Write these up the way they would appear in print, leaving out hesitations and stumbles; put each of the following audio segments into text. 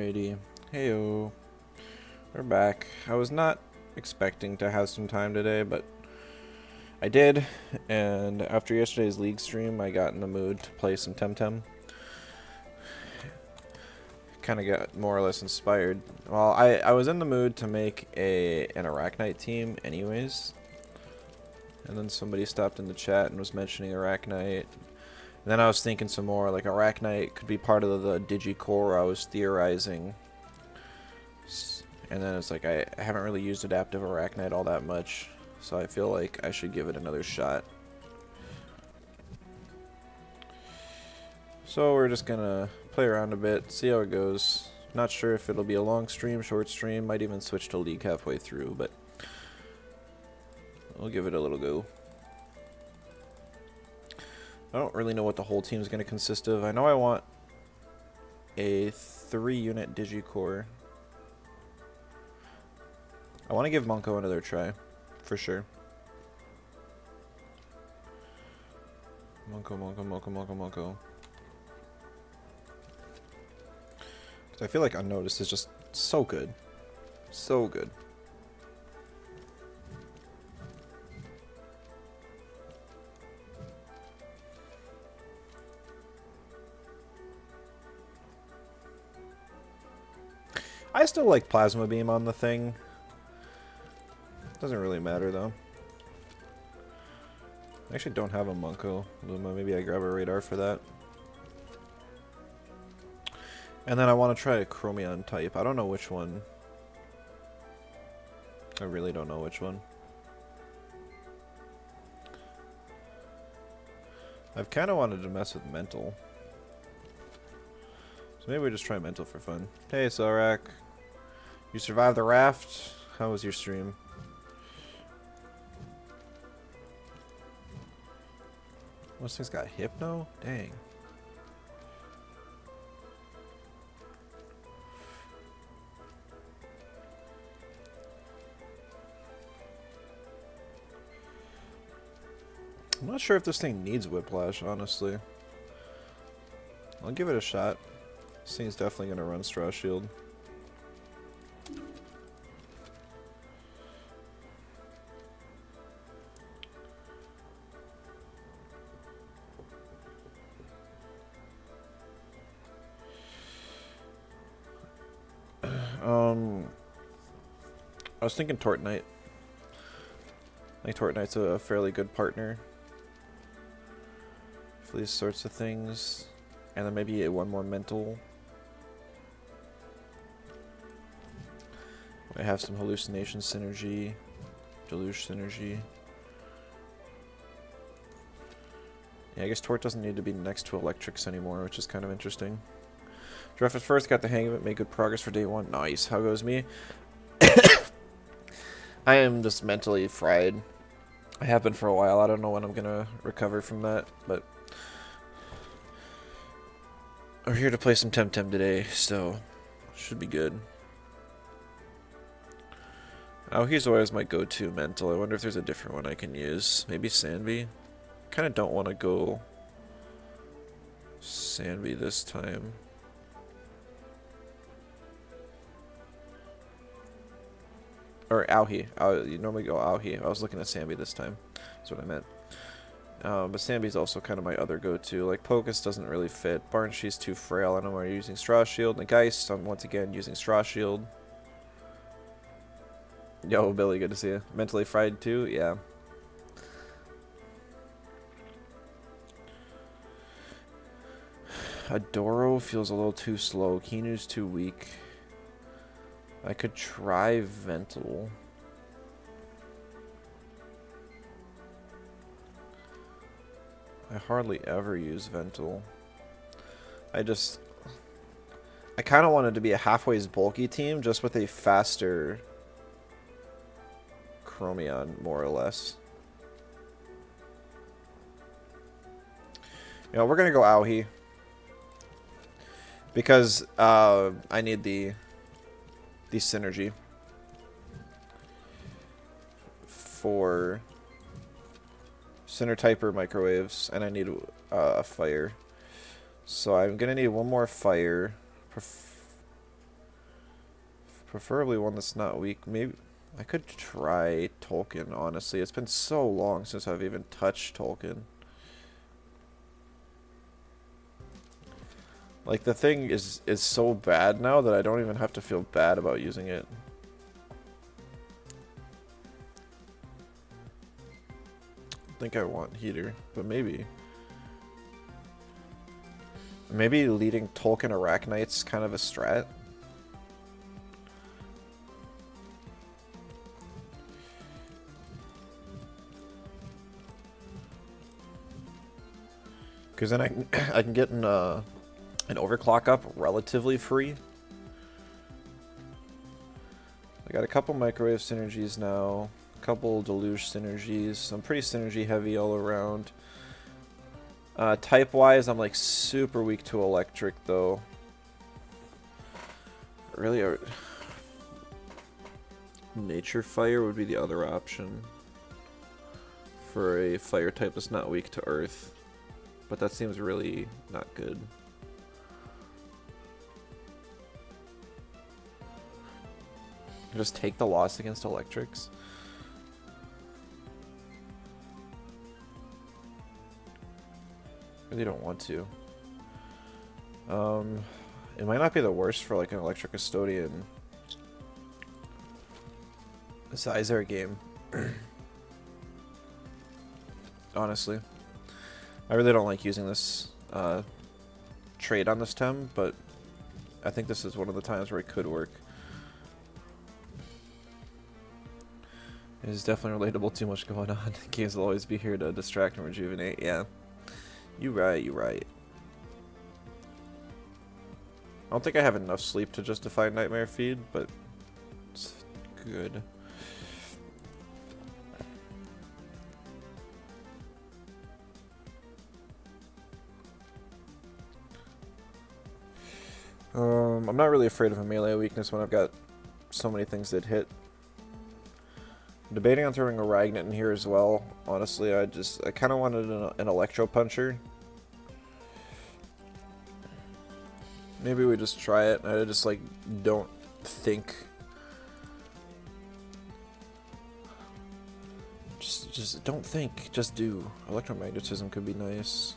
Alrighty. Heyo. We're back. I was not expecting to have some time today, but I did. And after yesterday's league stream, I got in the mood to play some Temtem. Kind of got more or less inspired. Well, I was in the mood to make an Arachnite team anyways. And then somebody stopped in the chat and was mentioning Arachnite. And then I was thinking some more, like Arachnite could be part of the Digicore I was theorizing. And then it's like I haven't really used Adaptive Arachnite all that much, so I feel like I should give it another shot. So we're just gonna play around a bit, see how it goes. Not sure if it'll be a long stream, short stream, might even switch to League halfway through, but we'll give it a little go. I don't really know what the whole team is going to consist of. I know I want a 3-unit Digicore. I want to give Monko another try, for sure. Monko. I feel like Unnoticed is just so good. So good. I still like Plasma Beam on the thing. Doesn't really matter though. I actually don't have a Monko Luma. Maybe I grab a Radar for that. And then I want to try a Chromion type. I don't know which one. I really don't know which one. I've kind of wanted to mess with Mental. So maybe we just try Mental for fun. Hey, Sorak. You survived the raft? How was your stream? This thing's got Hypno? Dang. I'm not sure if this thing needs Whiplash, honestly. I'll give it a shot. This thing's definitely going to run Straw Shield. I was thinking Tortnite. I think Tortnite's a fairly good partner for these sorts of things. And then maybe one more Mental. I have some Hallucination Synergy, Deluge Synergy. Yeah, I guess Tort doesn't need to be next to Electrics anymore, which is kind of interesting. Draft at first, got the hang of it, made good progress for day one. Nice. How goes me? I am just mentally fried. I have been for a while. I don't know when I'm gonna recover from that, but we're here to play some Temtem today, so should be good. Oh, he's always my go-to mental. I wonder if there's a different one I can use. Maybe Sanvi? Kind of don't want to go Sanvi this time. Or Auhi. You normally go Auhi. I was looking at Sanvi this time. That's what I meant. But Sanvi's also kind of my other go-to. Like, Pocus doesn't really fit. Barnshe's too frail. I don't know why you're using Straw Shield. And Geist, I'm once again using Straw Shield. Yo, Billy, good to see you. Mentally fried too? Yeah. Adoro feels a little too slow. Kinu's too weak. I could try Vental. I hardly ever use Vental. I kind of wanted to be a halfways bulky team just with a faster Chromion, more or less. You know, we're going to go Auhi. Because I need the synergy for Center Typer microwaves, and I need a fire. So I'm gonna need one more fire. Preferably one that's not weak. Maybe I could try Tolkien, honestly. It's been so long since I've even touched Tolkien. Like, the thing is so bad now that I don't even have to feel bad about using it. I think I want heater, but maybe. Maybe leading Tolkien Arachnite's kind of a strat. Because then I can get an overclock up relatively free. I got a couple microwave synergies now, a couple deluge synergies. I'm pretty synergy heavy all around. Type wise, I'm like super weak to electric though. Really, nature fire would be the other option for a fire type that's not weak to earth, but that seems really not good. Just take the loss against electrics. Really don't want to. It might not be the worst for like an electric custodian Sizer game. Honestly, I really don't like using this trade on this Tem, but I think this is one of the times where it could work. It is definitely relatable. Too much going on. Games will always be here to distract and rejuvenate. Yeah, you right. You right. I don't think I have enough sleep to justify Nightmare Feed, but it's good. I'm not really afraid of a melee weakness when I've got so many things that hit. I'm debating on throwing a Ragnet in here as well. Honestly, I kind of wanted an Electro Puncher. Maybe we just try it. I just like don't think. Just don't think. Just do. Electromagnetism could be nice.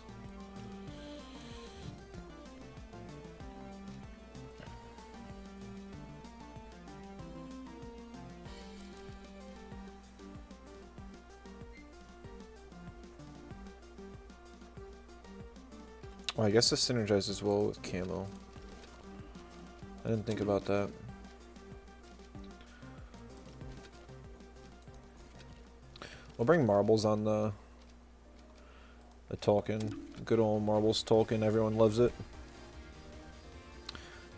Well, I guess this synergizes well with camo. I didn't think about that. We'll bring marbles on the Tolkien. Good old marbles Tolkien, everyone loves it.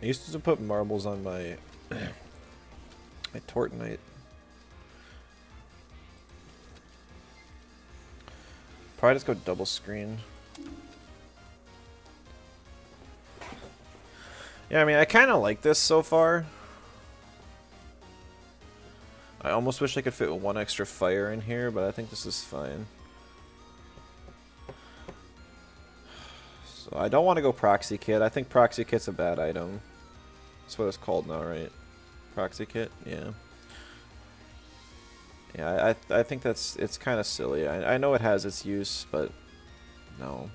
I used to put marbles on my my Tortonite. Probably just go double screen. Yeah, I mean, I kind of like this so far. I almost wish I could fit one extra fire in here, but I think this is fine. So I don't want to go Proxy Kit. I think Proxy Kit's a bad item. That's what it's called now, right? Proxy Kit? Yeah. Yeah, I think it's kind of silly. I know it has its use, but no.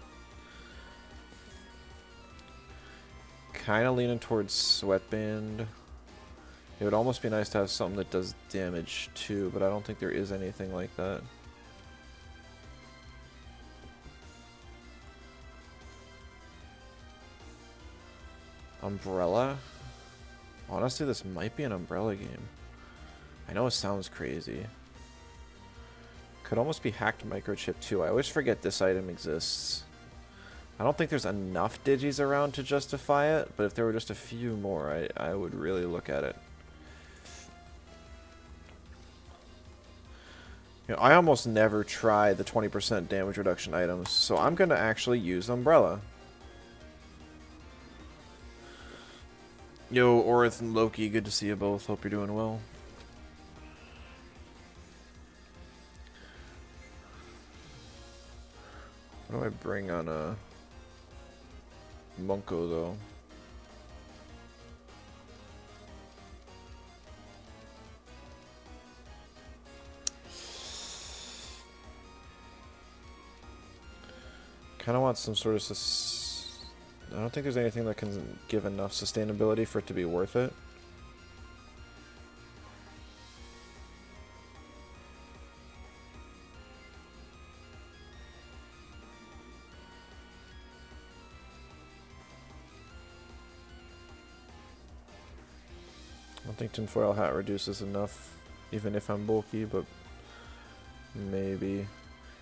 Kind of leaning towards Sweatband. It would almost be nice to have something that does damage too, but I don't think there is anything like that. Umbrella? Honestly, this might be an Umbrella game. I know it sounds crazy. Could almost be hacked microchip too. I always forget this item exists. I don't think there's enough digis around to justify it, but if there were just a few more, I would really look at it. You know, I almost never try the 20% damage reduction items, so I'm going to actually use Umbrella. Yo, Orith and Loki, good to see you both. Hope you're doing well. What do I bring on a Munko, though? Kind of want some sort of... I don't think there's anything that can give enough sustainability for it to be worth it. I don't think tinfoil hat reduces enough, even if I'm bulky, but maybe.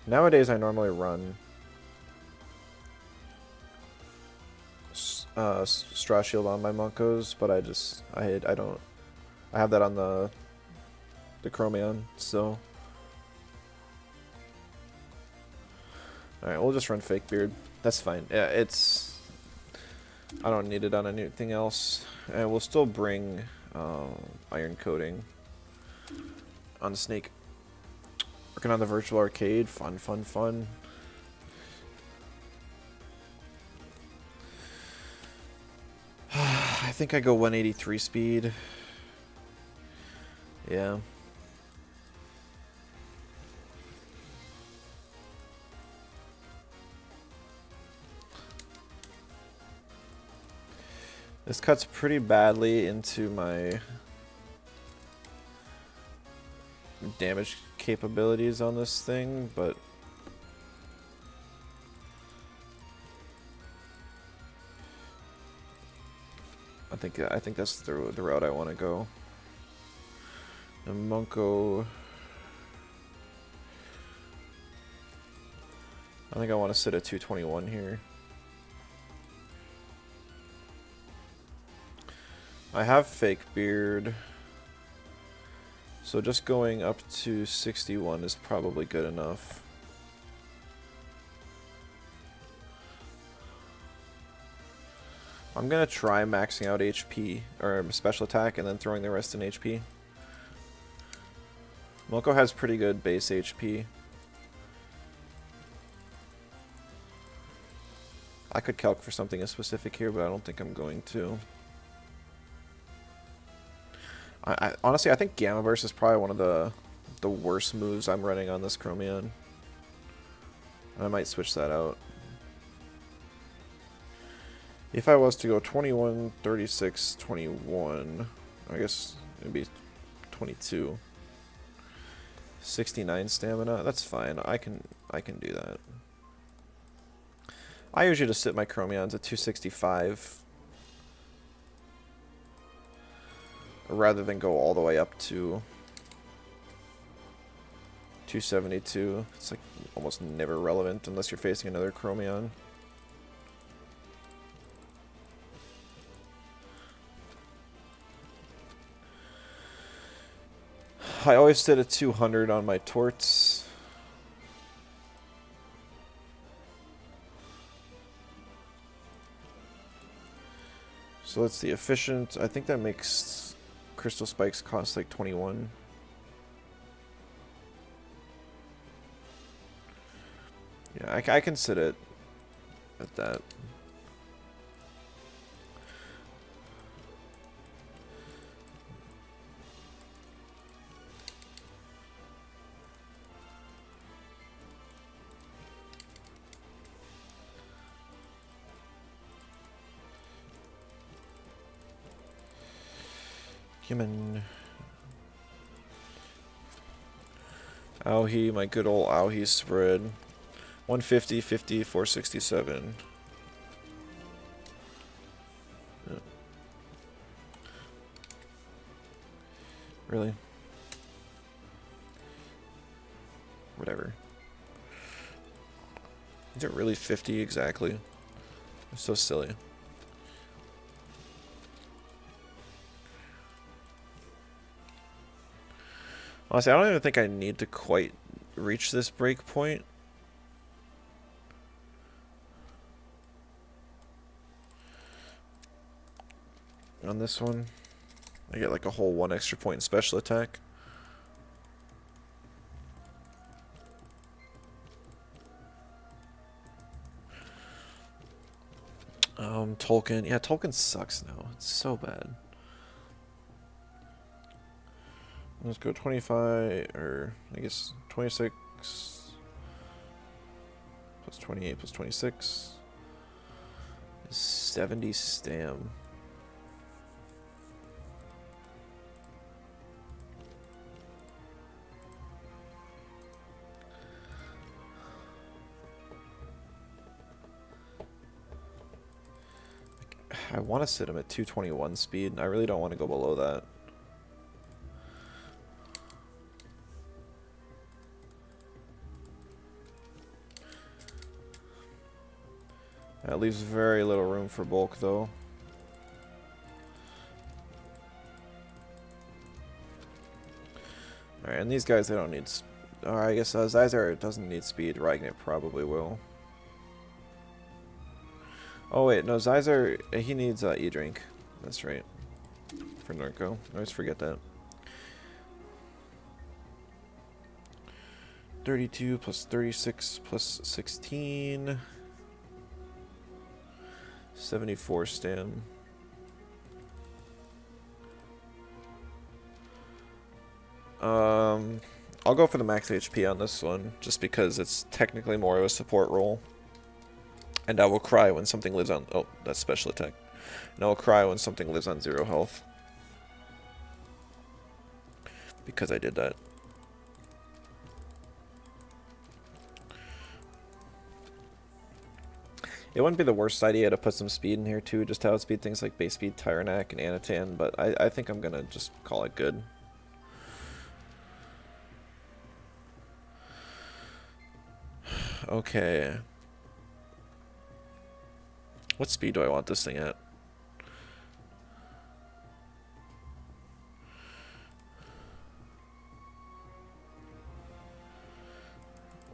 Nowadays I normally run straw shield on my Munkos, but I don't. I have that on the Chromion, so. Alright, we'll just run fake beard. That's fine. Yeah, it's... I don't need it on anything else. And we'll still bring iron coating on the snake. Working on the virtual arcade. Fun, fun, fun. I think I go 183 speed. Yeah. This cuts pretty badly into my damage capabilities on this thing, but I think that's the route I want to go. And Munko, I think I want to sit at 221 here. I have fake beard, so just going up to 61 is probably good enough. I'm gonna try maxing out HP, or special attack, and then throwing the rest in HP. Moko has pretty good base HP. I could calc for something specific here, but I don't think I'm going to. Honestly, I think Gamma Burst is probably one of the worst moves I'm running on this Chromion. I might switch that out. If I was to go 21, 36, 21, I guess it'd be 22. 69 stamina, that's fine. I can do that. I usually just sit my Chromions at 265 rather than go all the way up to 272. It's like almost never relevant unless you're facing another Chromion. I always sit at 200 on my torts. So that's the efficient. I think that makes crystal spikes cost like 21. Yeah, I can sit it at that. Human. Auhi, my good old Auhi spread. 150, 50, 467. Yeah. Really? Whatever. Is it really 50 exactly? It's so silly. Honestly, I don't even think I need to quite reach this break point. On this one, I get like a whole 1 extra point in special attack. Tolkien. Yeah, Tolkien sucks now. It's so bad. Let's go 25, or I guess 26 plus plus 28 plus 26 is 70 stam. I want to sit him at 221 speed. I really don't want to go below that. That leaves very little room for bulk, though. Alright, and these guys, they don't need... I guess Zyzar doesn't need speed. Ragnar probably will. Oh wait, no, Zyzar, he needs E-Drink. That's right. For Narco. I always forget that. 32 plus 36 plus 16. 74 stam. I'll go for the max HP on this one, just because it's technically more of a support role. And I will cry when something lives on... Oh, that's special attack. And I will cry when something lives on 0 health. Because I did that. It wouldn't be the worst idea to put some speed in here too, just to outspeed things like base speed, Tyrannac, and Anatan, but I think I'm gonna just call it good. Okay. What speed do I want this thing at?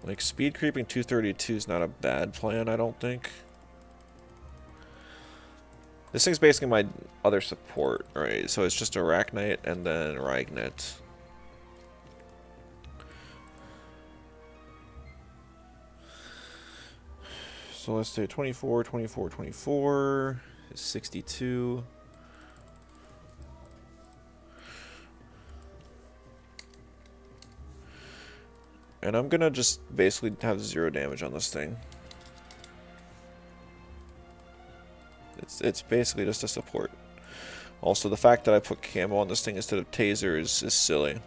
Like, speed creeping 232 is not a bad plan, I don't think. This thing's basically my other support, right? So it's just Arachnite and then Ragnet. So let's say 24, 24, 24 is 62. And I'm gonna just basically have 0 damage on this thing. It's basically just a support. Also, the fact that I put camo on this thing instead of taser is silly.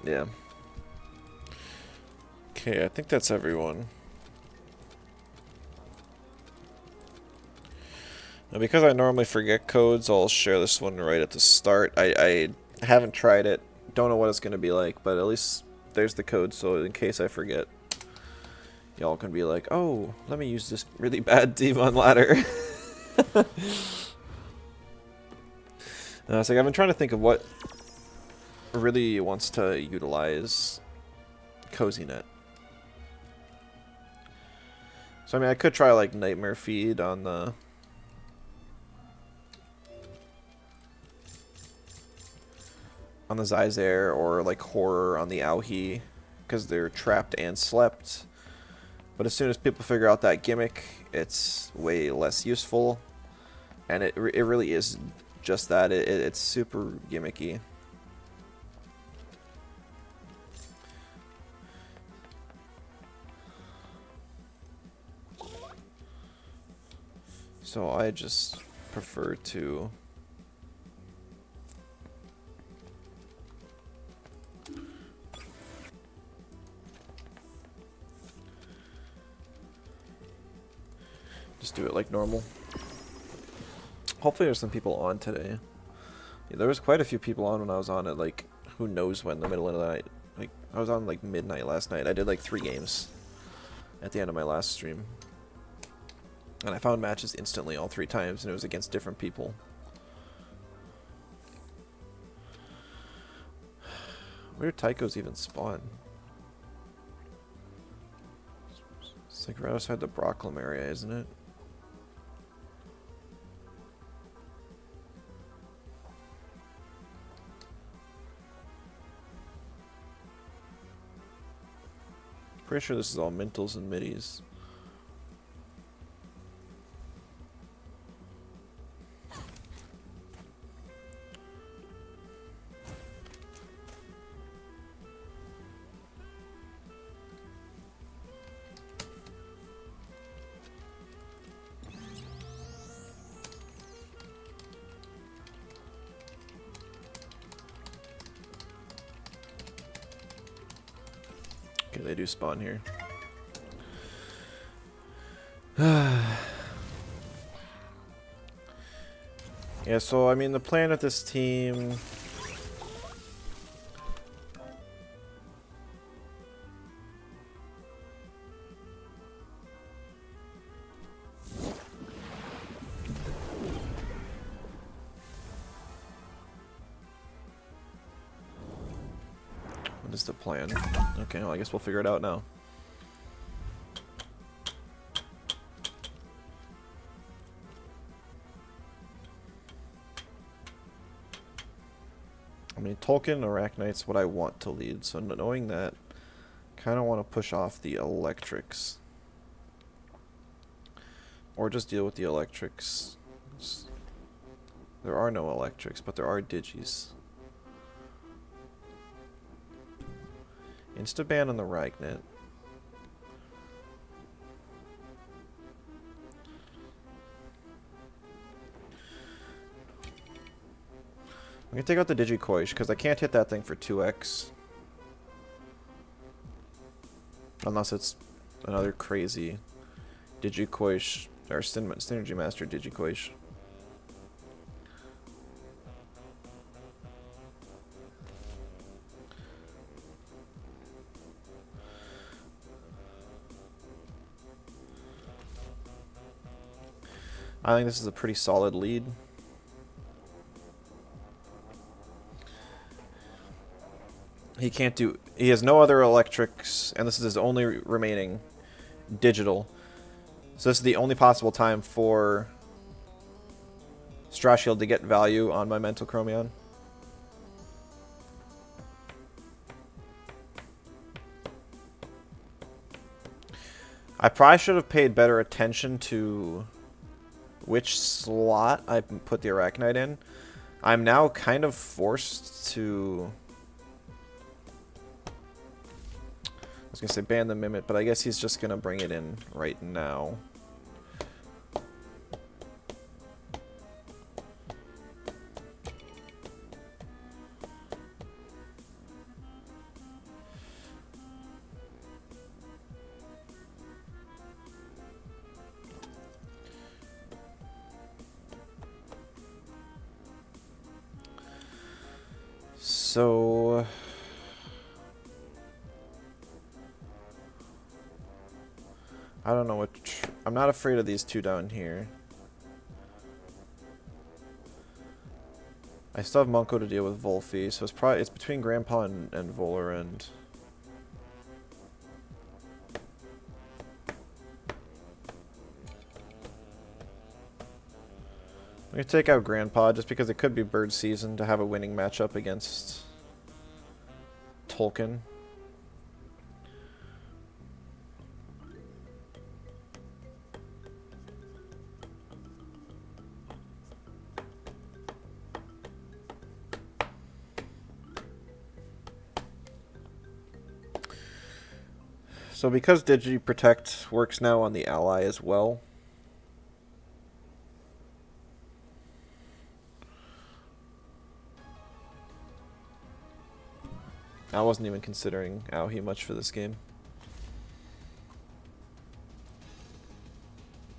Yeah. Okay, I think that's everyone. Now, because I normally forget codes, I'll share this one right at the start. I haven't tried it, don't know what it's going to be like, but at least there's the code, so in case I forget, y'all can be like, oh, let me use this really bad Devon ladder. It's like, I've been trying to think of what really wants to utilize Cozy Net. So, I mean, I could try, like, Nightmare Feed on the... Zyzar, or, like, Horror on the Auhi, because they're trapped and slept. But as soon as people figure out that gimmick, it's way less useful. And it really is just that. It's super gimmicky. So I just prefer to... just do it like normal. Hopefully there's some people on today. Yeah, there was quite a few people on when I was on at, like, who knows when, the middle of the night. Like, I was on, like, midnight last night. I did, like, 3 games at the end of my last stream. And I found matches instantly all 3 times, and it was against different people. Where do Tychos even spawn? It's like right outside the Brocklem area, isn't it? Pretty sure this is all Mintles and Middies. they do spawn here. Yeah, so I mean the plan with this team. What is the plan? Okay, well I guess we'll figure it out now. I mean, Tolkien, Arachnite's what I want to lead, so knowing that, kind of want to push off the electrics. Or just deal with the electrics. There are no electrics, but there are digis. Insta-ban on the Ragnet. I'm gonna take out the Digicoish because I can't hit that thing for 2x. Unless it's another crazy Digicoish or Synergy Master Digicoish. I think this is a pretty solid lead. He has no other electrics, and this is his only remaining digital. So this is the only possible time for Strashield to get value on my Mental Chromion. I probably should have paid better attention to which slot I put the Arachnite in. I'm now kind of forced to... I was going to say ban the Mimit, but I guess he's just going to bring it in right now. So... I don't know what... I'm not afraid of these two down here. I still have Munko to deal with Volphy, so it's between Grandpa and Volorend. I'm gonna take out Grandpa just because it could be bird season to have a winning matchup against Tolkien. So because Digiprotect works now on the ally as well, I wasn't even considering Aohi much for this game.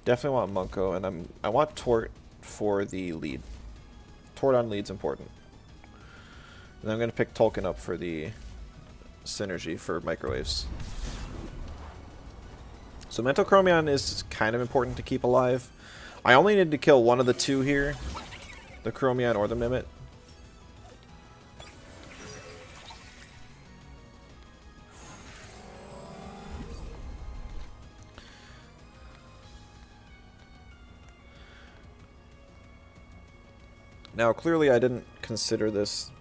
Definitely want Munko, and I want Tort for the lead. Tort on lead's important. And I'm going to pick Tolkien up for the synergy for microwaves. So Mental Chromion is kind of important to keep alive. I only need to kill one of the two here. The Chromion or the Mimit. Now, clearly I didn't consider this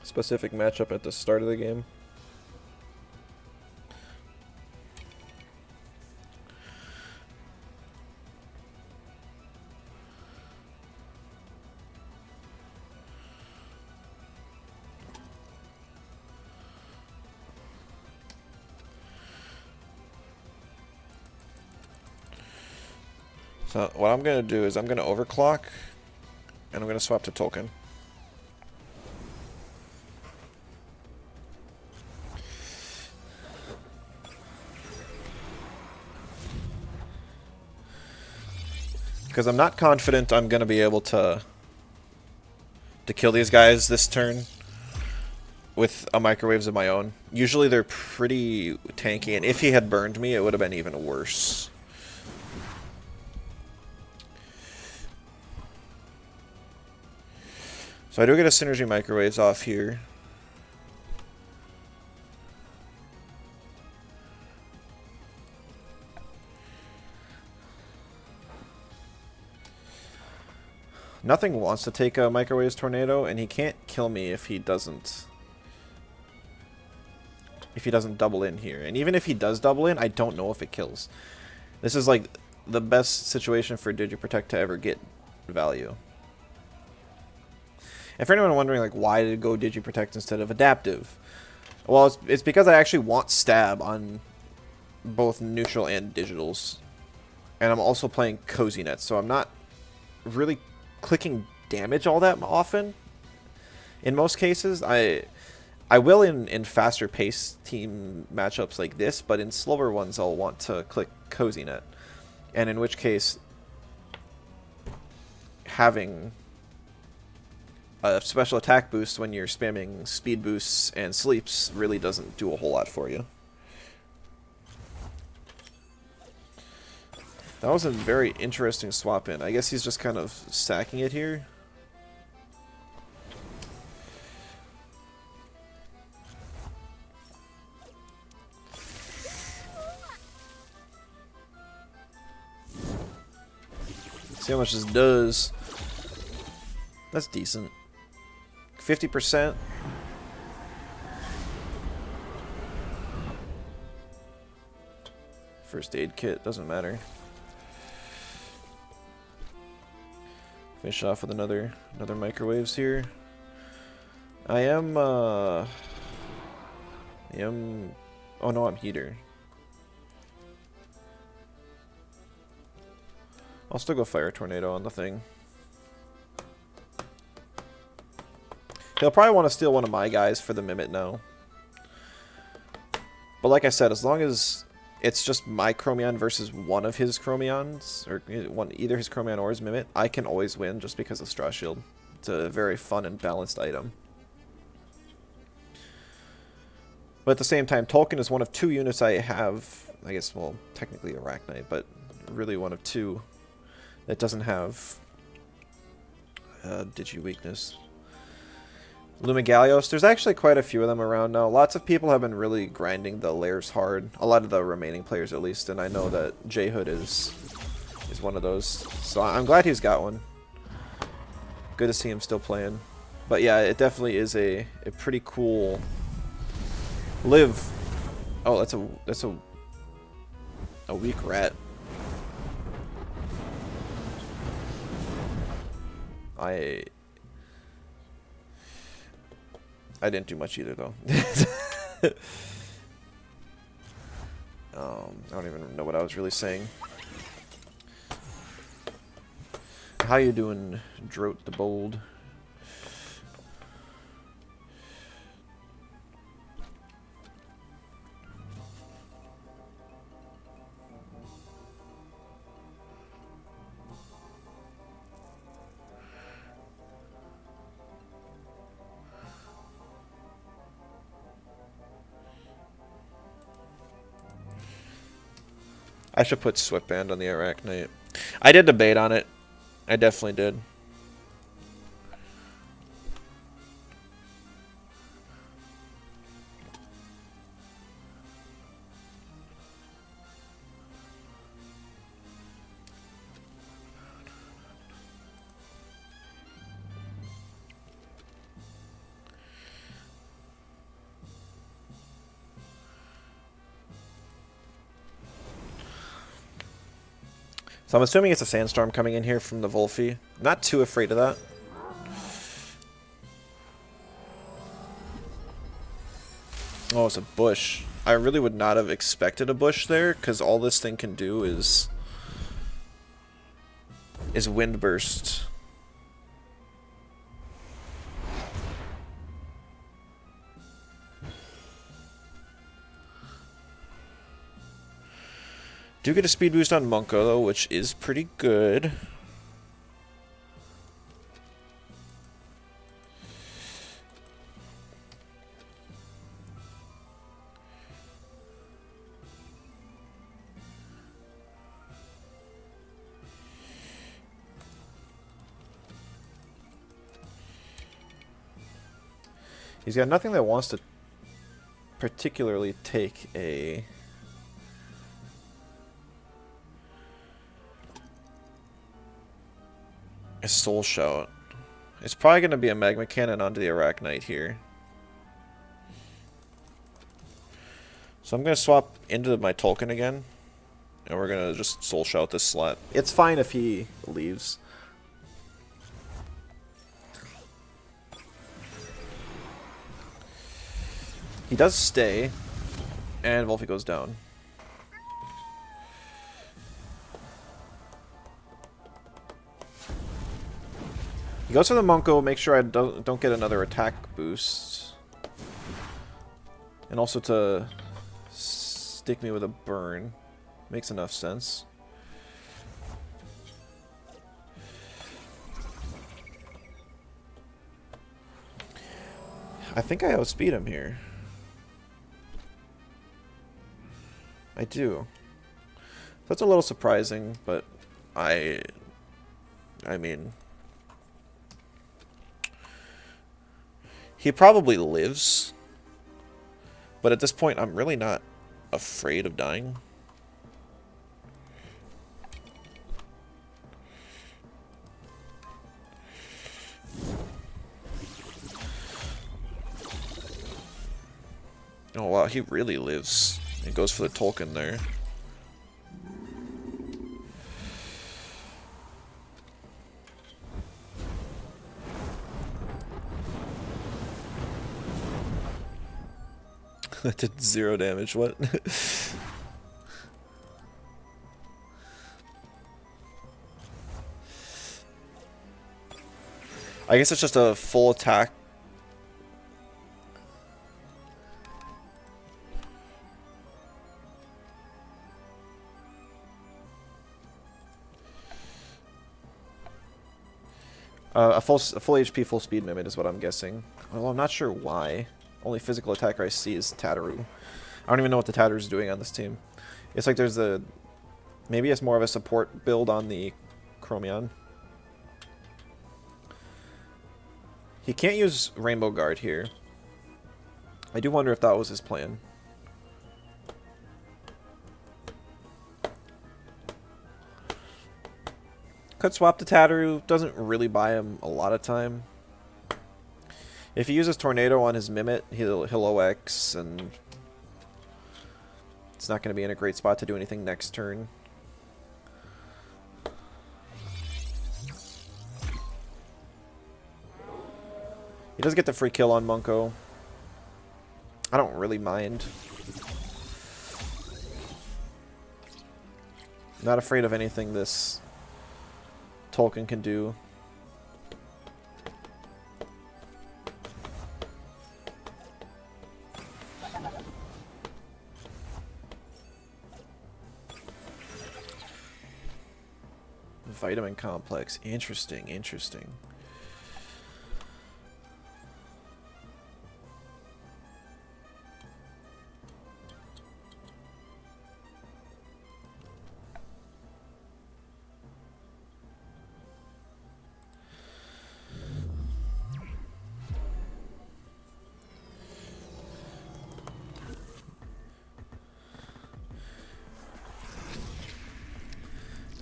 specific matchup at the start of the game. So what I'm going to do is I'm going to overclock, and I'm going to swap to Tolkien. Because I'm not confident I'm going to be able to kill these guys this turn with a microwaves of my own. Usually they're pretty tanky, and if he had burned me, it would have been even worse. So I do get a synergy microwaves off here. Nothing wants to take a microwaves tornado, and he can't kill me if he doesn't double in here. And even if he does double in, I don't know if it kills. This is like the best situation for Digiprotect to ever get value. And for anyone wondering, like, why did it go Digiprotect instead of Adaptive? Well, it's because I actually want Stab on both neutral and digitals. And I'm also playing Cozy Net, so I'm not really clicking damage all that often. In most cases, I will in faster paced team matchups like this, but in slower ones I'll want to click Cozy Net. And in which case, having a special attack boost when you're spamming speed boosts and sleeps really doesn't do a whole lot for you. That was a very interesting swap in. I guess he's just kind of sacking it here. See how much this does. That's decent. 50%. First aid kit, doesn't matter. Finish off with another microwaves here. I am oh no, I'm heater. I'll still go fire tornado on the thing. He'll probably want to steal one of my guys for the Mimit now. But like I said, as long as it's just my Chromion versus one of his Chromions, or either his Chromion or his Mimit, I can always win just because of Straw Shield. It's a very fun and balanced item. But at the same time, Tolkien is one of two units I have, I guess, well, technically Arachnite, but really one of two that doesn't have Digi weakness. Lumigalios, there's actually quite a few of them around now. Lots of people have been really grinding the layers hard. A lot of the remaining players, at least, and I know that J-Hood is one of those. So I'm glad he's got one. Good to see him still playing. But yeah, it definitely is a pretty cool live. Oh, that's a weak rat. I didn't do much either, though. I don't even know what I was really saying. How you doing, Droat the Bold? I should put Sweatband on the Arachnite. I did debate on it. I definitely did. So I'm assuming it's a sandstorm coming in here from the Volphy. Not too afraid of that. Oh, it's a bush. I really would not have expected a bush there, because all this thing can do is wind burst. Do get a speed boost on Munko, though, which is pretty good. He's got nothing that wants to particularly take a soul shout. It's probably going to be a magma cannon onto the Arachnite here. So I'm going to swap into my Tolkien again. And we're going to just soul shout this slot. It's fine if he leaves. He does stay. And Wolfie goes down. He goes for the Monko, make sure I don't get another attack boost. And also to stick me with a burn. Makes enough sense. I think I outspeed him here. I do. That's a little surprising, but I mean, he probably lives, but at this point I'm really not afraid of dying. Oh wow, he really lives. It goes for the Tolkien there. That did 0 damage, what? I guess it's just a full attack. A full HP, full speed mimic is what I'm guessing. Well, I'm not sure why. Only physical attacker I see is Tataru. I don't even know what the Tataru's doing on this team. It's like there's a... Maybe it's more of a support build on the Chromion. He can't use Rainbow Guard here. I do wonder if that was his plan. Could swap to Tataru. Doesn't really buy him a lot of time. If he uses Tornado on his Mimit, he'll OX, and it's not going to be in a great spot to do anything next turn. He does get the free kill on Monko. I don't really mind. Not afraid of anything this Tolkien can do. Vitamin complex. Interesting, interesting.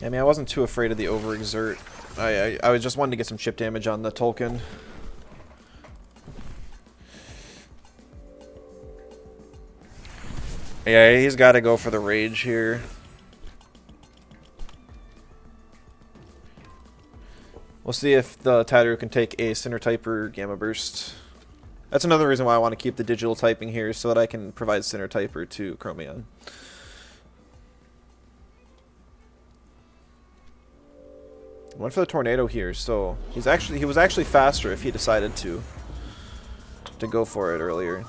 I mean, I wasn't too afraid of the overexert. I was just wanted to get some chip damage on the Tolkien. Yeah, he's got to go for the rage here. We'll see if the Tataru can take a Cinder Typer Gamma Burst. That's another reason why I want to keep the digital typing here, so that I can provide Cinder Typer to Chromion. Went for the Tornado here, so he was actually faster if he decided to go for it earlier.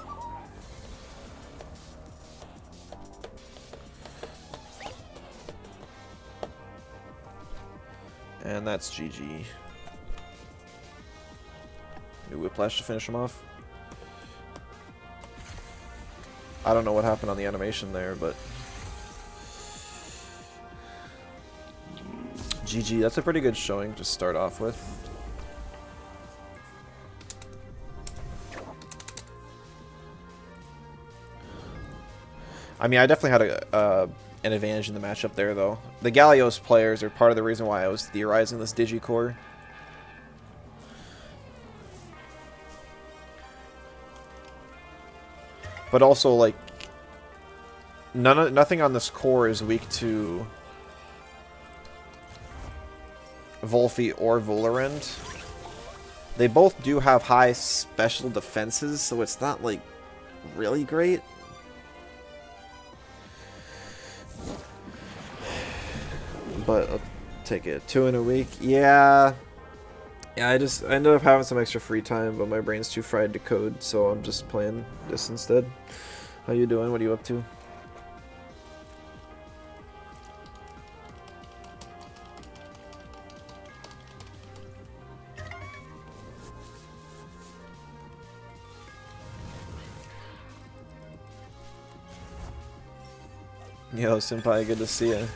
And that's GG. New Whiplash to finish him off. I don't know what happened on the animation there, but GG, that's a pretty good showing to start off with. I mean, I definitely had an advantage in the matchup there, though. The Gallios players are part of the reason why I was theorizing this Digicore. But also, like, nothing on this core is weak to Volfi or Volarend. They both do have high special defenses, so it's not, like, really great. But I'll take it. 2 in a week. Yeah. Yeah, I ended up having some extra free time, but my brain's too fried to code, so I'm just playing this instead. How you doing? What are you up to? Yo, Senpai, good to see you.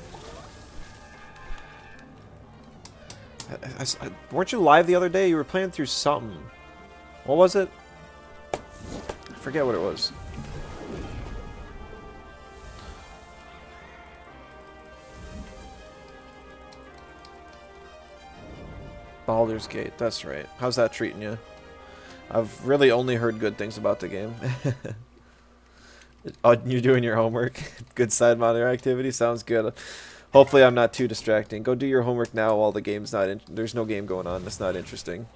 Weren't you live the other day? You were playing through something. What was it? I forget what it was. Baldur's Gate, that's right. How's that treating you? I've really only heard good things about the game. Oh, you're doing your homework? Good side monitor activity? Sounds good. Hopefully I'm not too distracting. Go do your homework now while the game's not in. There's no game going on. That's not interesting.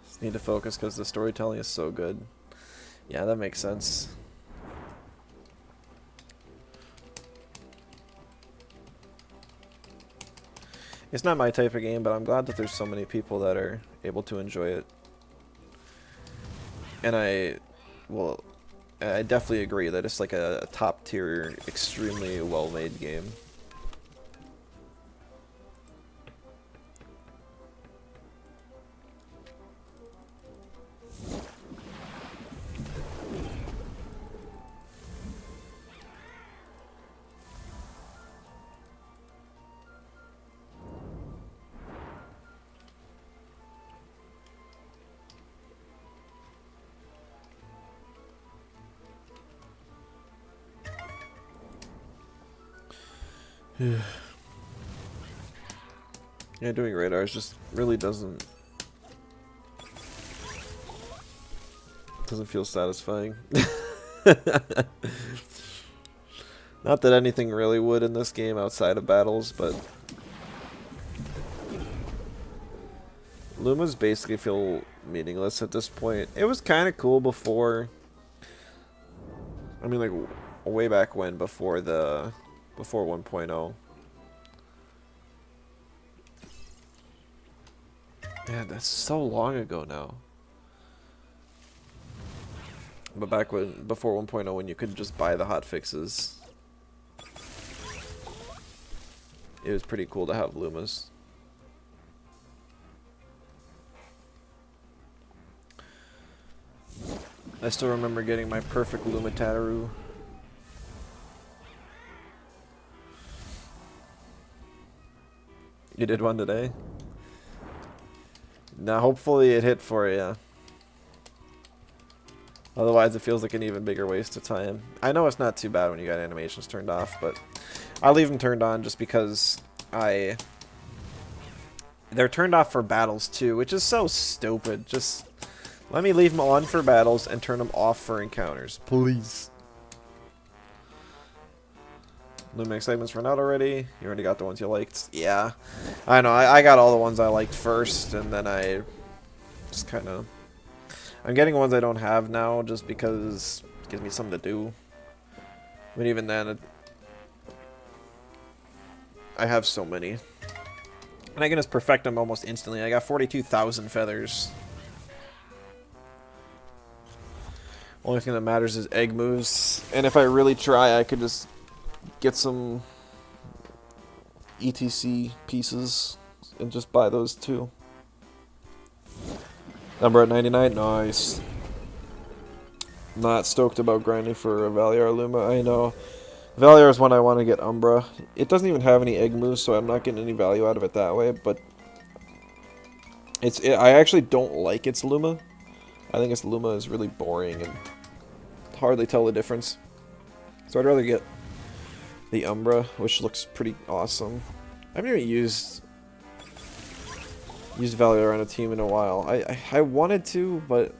Just need to focus because the storytelling is so good. Yeah, that makes sense. It's not my type of game, but I'm glad that there's so many people that are able to enjoy it. And I definitely agree that it's like a top tier, extremely well made game. Yeah, doing radars just really doesn't feel satisfying. Not that anything really would in this game outside of battles, but Lumas basically feel meaningless at this point. It was kind of cool before. I mean, like way back when, before 1.0. Man, that's so long ago now. But back before 1.0, when you could just buy the hotfixes, it was pretty cool to have Lumas. I still remember getting my perfect Luma Tataru. You did one today? Now, hopefully it hit for you. Otherwise, it feels like an even bigger waste of time. I know it's not too bad when you got animations turned off, but I leave them turned on just because they're turned off for battles too, which is so stupid. Just let me leave them on for battles and turn them off for encounters, please. Luma excitements run out already. You already got the ones you liked. Yeah, I know. I got all the ones I liked first, and then I just kind of... I'm getting ones I don't have now just because it gives me something to do. But even then, I have so many. And I can just perfect them almost instantly. I got 42,000 feathers. Only thing that matters is egg moves. And if I really try, I could just get some ETC pieces and just buy those too. Number at 99, nice. Not stoked about grinding for a Valiar Luma. I know. Valiar is one I want to get Umbra. It doesn't even have any egg moves, so I'm not getting any value out of it that way, but I actually don't like its Luma. I think its Luma is really boring and hardly tell the difference. So I'd rather get the Umbra, which looks pretty awesome. I haven't even used Valiar on a team in a while. I wanted to, but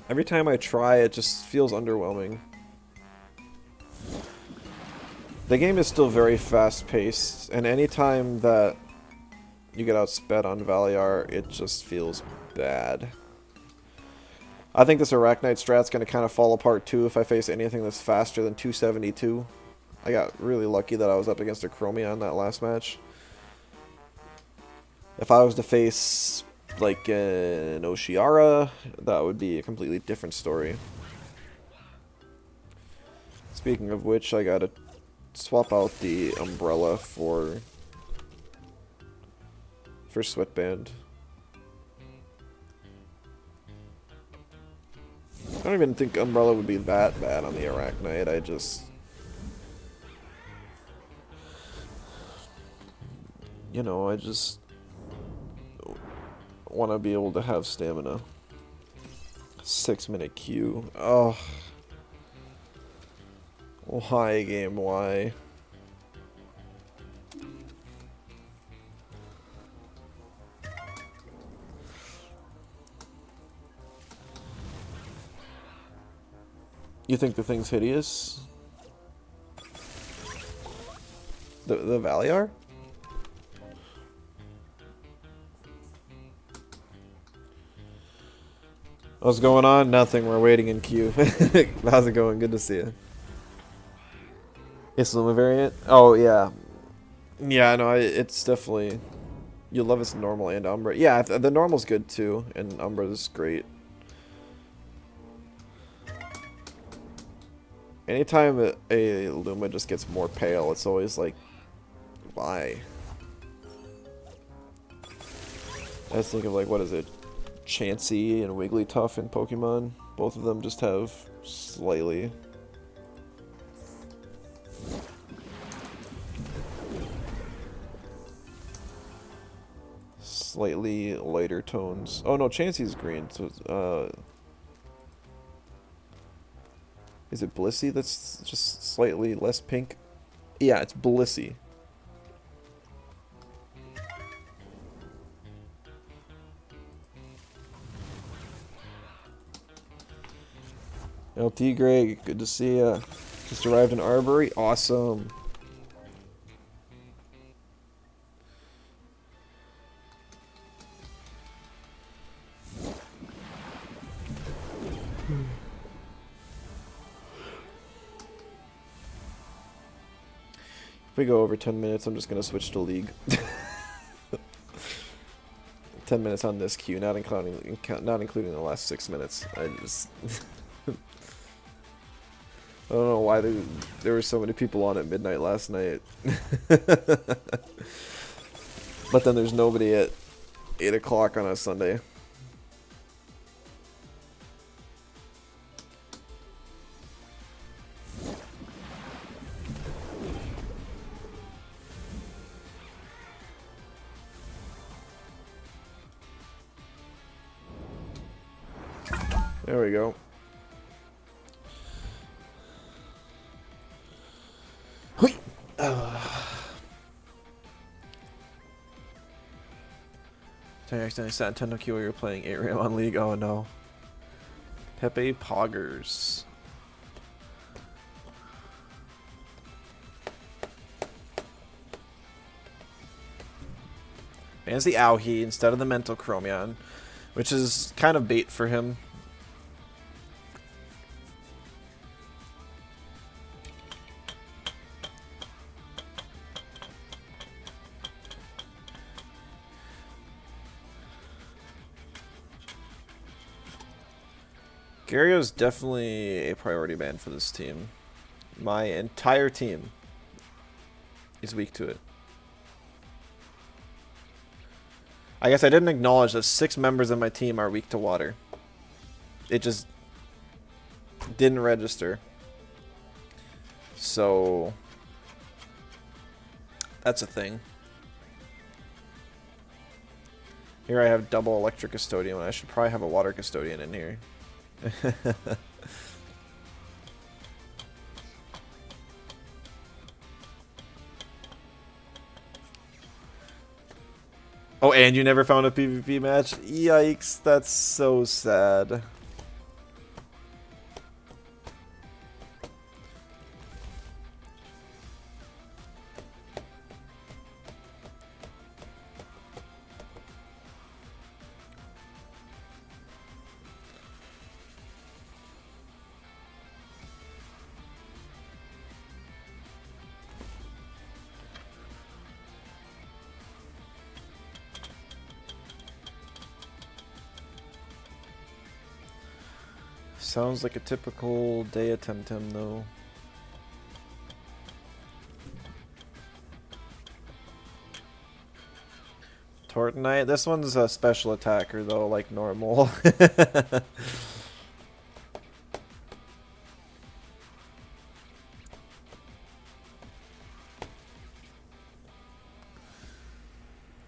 every time I try, it just feels underwhelming. The game is still very fast-paced, and anytime that you get outsped on Valiar, it just feels bad. I think this Arachnite strat's going to kind of fall apart too if I face anything that's faster than 272. I got really lucky that I was up against a Chromion that last match. If I was to face like an Oshiara, that would be a completely different story. Speaking of which, I gotta swap out the umbrella for Sweatband. I don't even think umbrella would be that bad on the Arachnite. I just, you know, I just want to be able to have stamina. 6-minute Q. Oh. Why, game? Why? You think the thing's hideous? The Valiar? What's going on? Nothing. We're waiting in queue. How's it going? Good to see you. It's Luma variant? Oh, yeah. Yeah, no, it's definitely... You'll love its normal and Umbra. Yeah, the normal's good too, and Umbra's great. Anytime a Luma just gets more pale, it's always like, why? I just think of like, what is it? Chansey and Wigglytuff in Pokemon. Both of them just have slightly lighter tones. Oh no, Chansey's green. So is it Blissey that's just slightly less pink? Yeah, it's Blissey. LT Greg, good to see ya. Just arrived in Arbory. Awesome. If we go over 10 minutes, I'm just going to switch to League. 10 minutes on this queue, not including the last 6 minutes. I just... I don't know why there were so many people on at midnight last night. But then there's nobody at 8 o'clock on a Sunday. There we go. I accidentally sat Nintendo Q while you were playing 8 RAM on League. Oh no. Pepe Poggers. Bans the Auhi instead of the Mental Chromion, which is kind of bait for him. Gario's definitely a priority ban for this team. My entire team is weak to it. I guess I didn't acknowledge that 6 members of my team are weak to water. It just... Didn't register. So that's a thing. Here I have double electric custodian. I should probably have a water custodian in here. Oh, and you never found a PvP match? Yikes, that's so sad. Sounds like a typical day at Temtem, though. Tortonite? This one's a special attacker, though, like normal.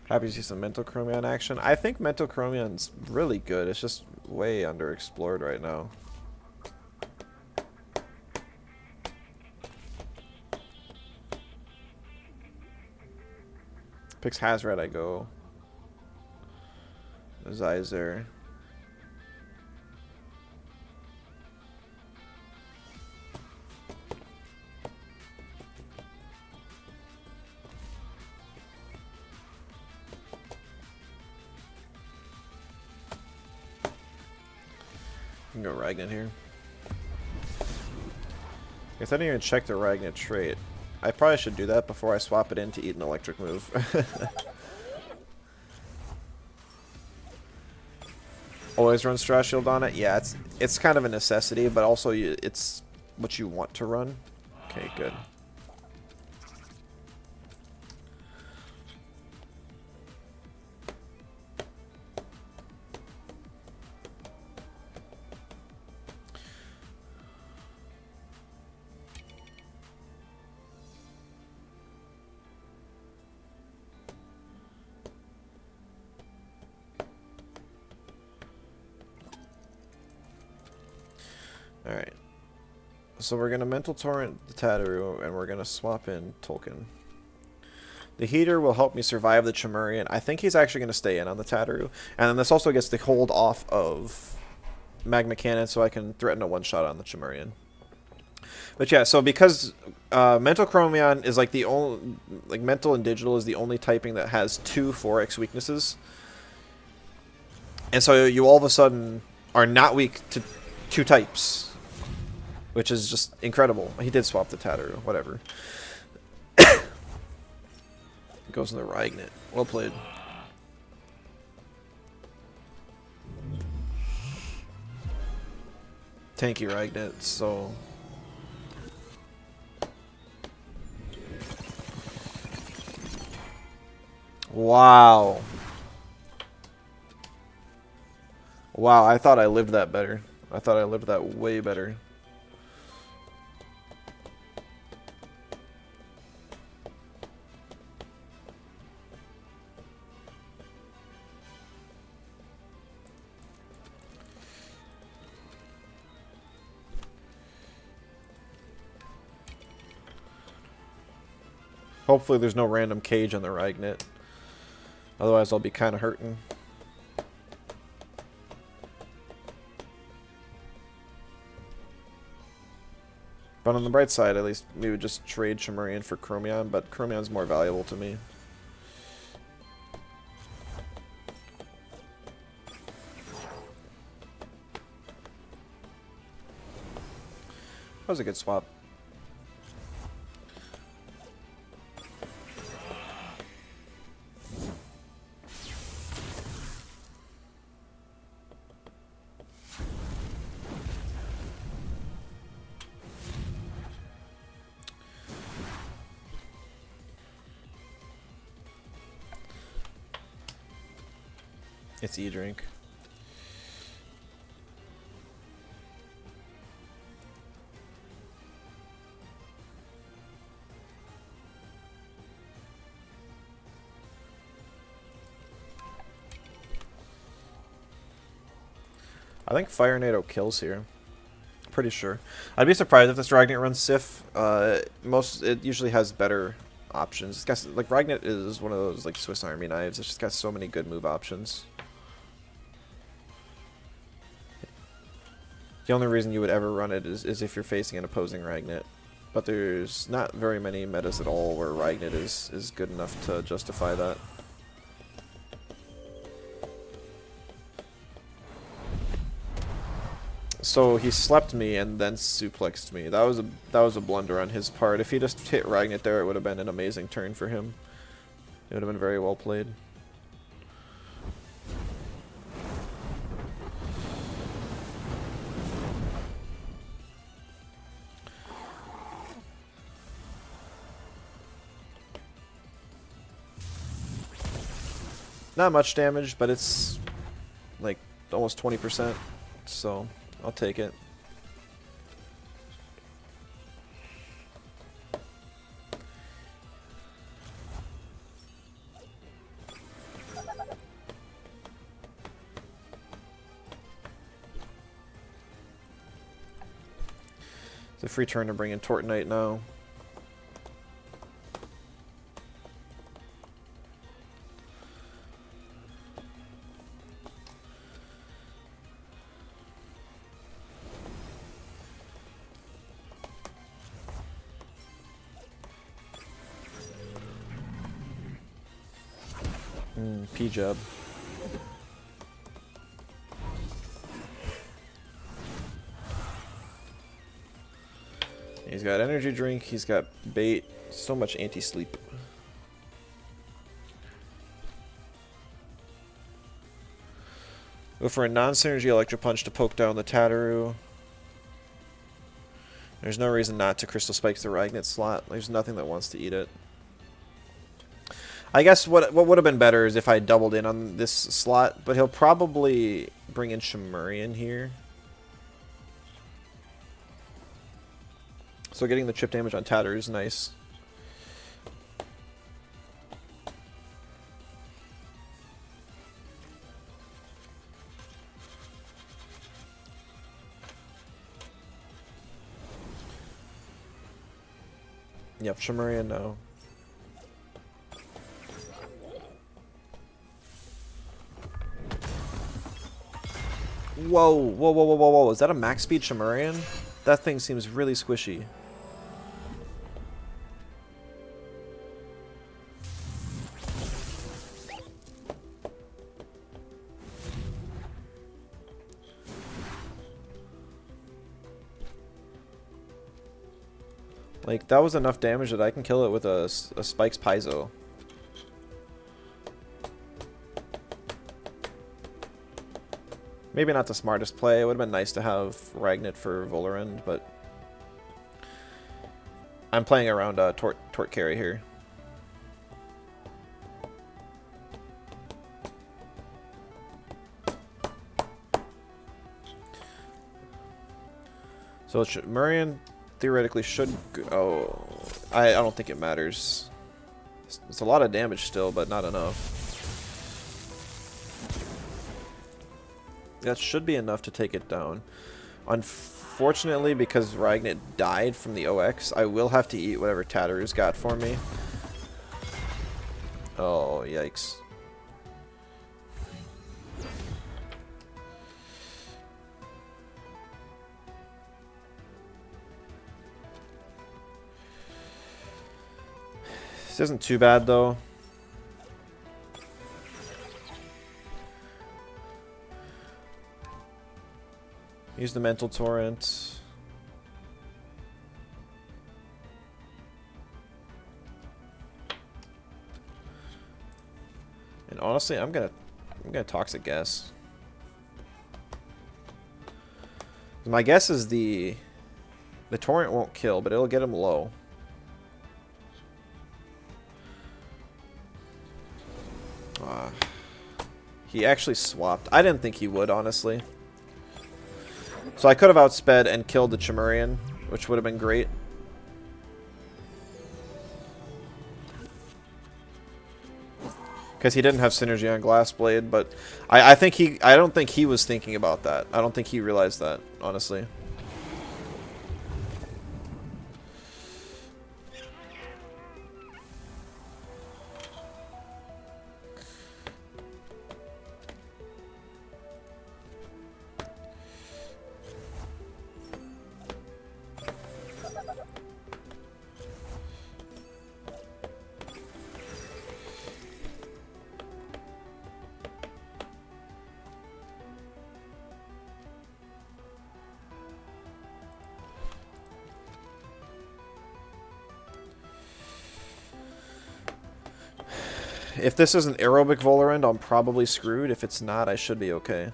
Happy to see some Mental Chromion action. I think Mental Chromion's really good. It's just way underexplored right now. Picks Hazard, I go. Zyzer. I can go Ragnet here. Guess I didn't even check the Ragnet trait. I probably should do that before I swap it in to eat an electric move. Always run Straw Shield on it? Yeah, it's kind of a necessity, but also it's what you want to run. Okay, good. Alright. So we're going to Mental Torrent the Tataru, and we're going to swap in Tolkien. The Heater will help me survive the Chimerian. I think he's actually going to stay in on the Tataru. And then this also gets the hold off of Magma Cannon, so I can threaten a one-shot on the Chimerian. But yeah, so because Mental Chromion is like the only... Like, Mental and Digital is the only typing that has 2 4x weaknesses. And so you all of a sudden are not weak to 2 types. Which is just incredible. He did swap the Tataru, whatever. Goes in the Ragnet. Well played. Tanky Ragnet, so... Wow. Wow, I thought I lived that better. I thought I lived that way better. Hopefully there's no random cage on the Ragnet. Otherwise I'll be kind of hurting. But on the bright side, at least we would just trade Chimerian for Chromion, but Chromion's more valuable to me. That was a good swap. It's E-Drink. I think Fire Nado kills here. Pretty sure. I'd be surprised if this Ragnet runs Sif. It usually has better options. It's got, like, Ragnet is one of those like Swiss Army knives. It's just got so many good move options. The only reason you would ever run it is if you're facing an opposing Ragnet. But there's not very many metas at all where Ragnet is good enough to justify that. So he slept me and then suplexed me. That was a blunder on his part. If he just hit Ragnet there, it would have been an amazing turn for him. It would have been very well played. Not much damage, but it's like almost 20%, so I'll take it. It's a free turn to bring in Tortonite now. P-Jub. He's got energy drink, he's got bait, so much anti-sleep. Go for a non-synergy Electro Punch to poke down the Tataru. There's no reason not to Crystal Spikes the Ragnet slot. There's nothing that wants to eat it. I guess what would have been better is if I doubled in on this slot, but he'll probably bring in Shimurian here. So getting the chip damage on Tatter is nice. Yep, Shimurian, no. Whoa, whoa, whoa, whoa, whoa, whoa. Is that a max speed Shimurian? That thing seems really squishy. Like, that was enough damage that I can kill it with a Spikes Paizo. Maybe not the smartest play. It would have been nice to have Ragnet for Volarend, but I'm playing around Tort Carry here. So Murian theoretically should go. I don't think it matters. It's a lot of damage still, but not enough. That should be enough to take it down. Unfortunately, because Ragnet died from the OX, I will have to eat whatever Tatteru's got for me. Oh, yikes. This isn't too bad, though. Use the Mental Torrent. And honestly, I'm gonna Toxic Gas. My guess is the Torrent won't kill, but it'll get him low. He actually swapped. I didn't think he would, honestly. So I could have outsped and killed the Chimurian, which would have been great. Because he didn't have synergy on Glassblade, but I think I don't think he was thinking about that. I don't think he realized that, honestly. If this is an aerobic Volerend, I'm probably screwed. If it's not, I should be okay.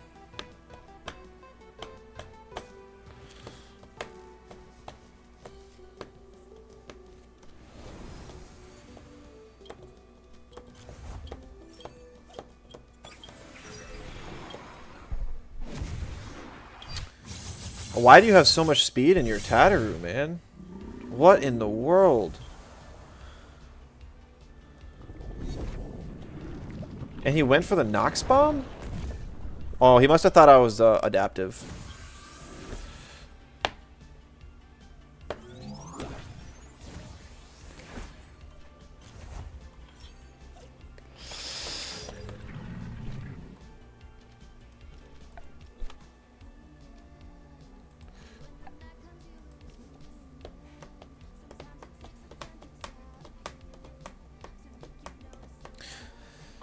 Why do you have so much speed in your Tataru, man? What in the world? And he went for the Nox Bomb? Oh, he must have thought I was adaptive.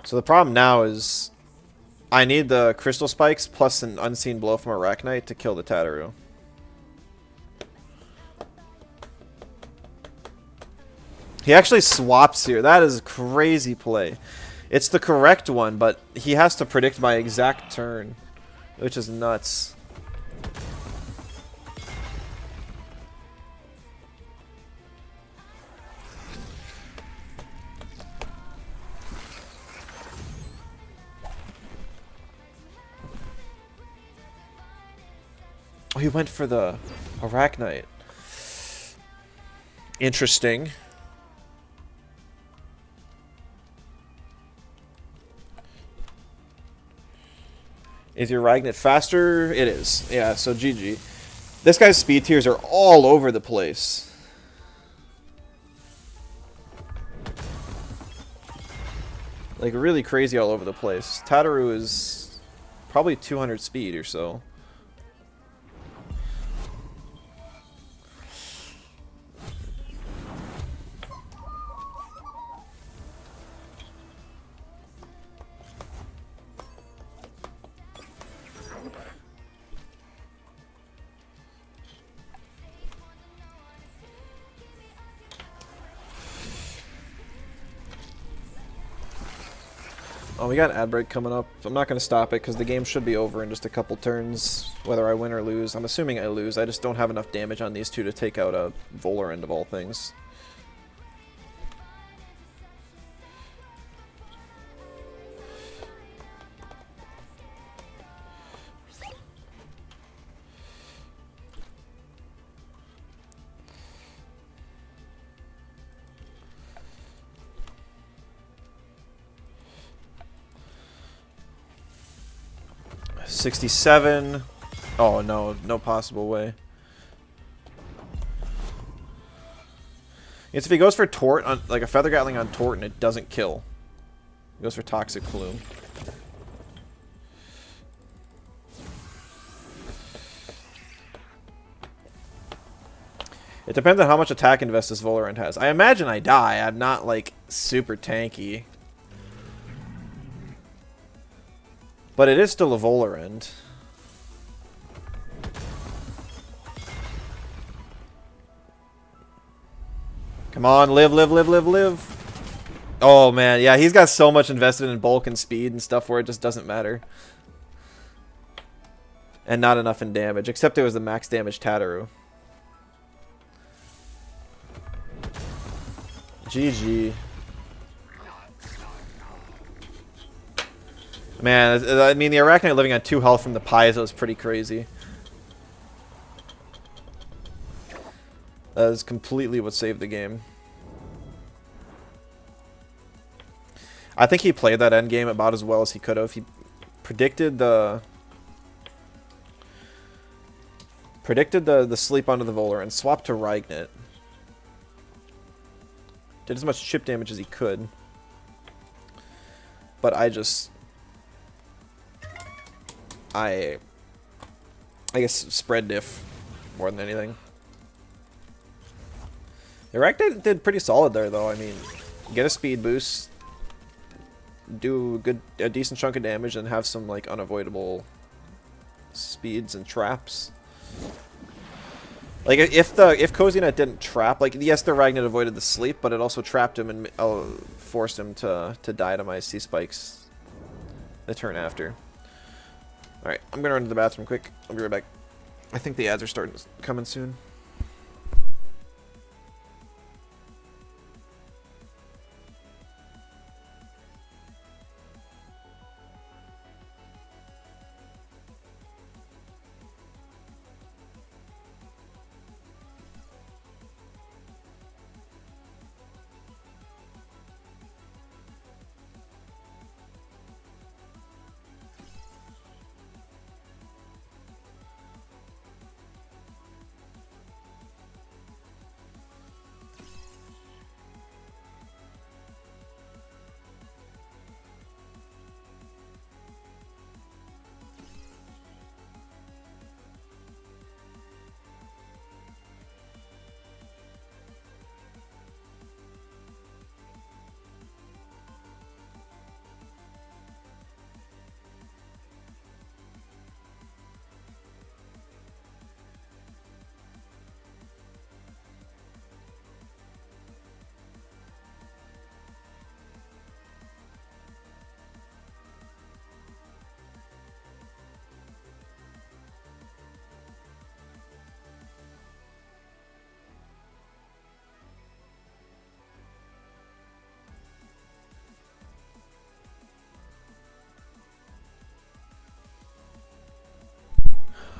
So the problem now is I need the Crystal Spikes plus an Unseen Blow from Arachnite to kill the Tataru. He actually swaps here. That is a crazy play. It's the correct one, but he has to predict my exact turn, which is nuts. Oh, he went for the Arachnite. Interesting. Is your Ragnit faster? It is. Yeah, so GG. This guy's speed tiers are all over the place. Like, really crazy all over the place. Tataru is probably 200 speed or so. Oh, we got an ad break coming up. I'm not going to stop it because the game should be over in just a couple turns, whether I win or lose. I'm assuming I lose. I just don't have enough damage on these two to take out a Volerend of all things. $67. Oh no, no possible way. It's if he goes for Tort on like a Feather Gatling on Tort and it doesn't kill. He goes for Toxic Plume. It depends on how much attack invest this Volerend has. I imagine I die. I'm not like super tanky. But it is still a Volerend. Come on, live, live, live, live, live. Oh, man. Yeah, he's got so much invested in bulk and speed and stuff where it just doesn't matter. And not enough in damage, except it was the max damage Tataru. GG. Man, I mean, the Arachnite living on 2 health from the Paizo is pretty crazy. That is completely what saved the game. I think he played that end game about as well as he could have. He predicted the sleep onto the Volar and swapped to Ragnet. Did as much chip damage as he could. But I guess spread diff more than anything. The Ragnet did pretty solid there though. I mean, get a speed boost, do a decent chunk of damage, and have some like unavoidable speeds and traps. Like if Cozynet didn't trap, like yes, the Ragnet avoided the sleep, but it also trapped him and forced him to die to my sea spikes the turn after. All right, I'm gonna run to the bathroom quick. I'll be right back. I think the ads are coming soon.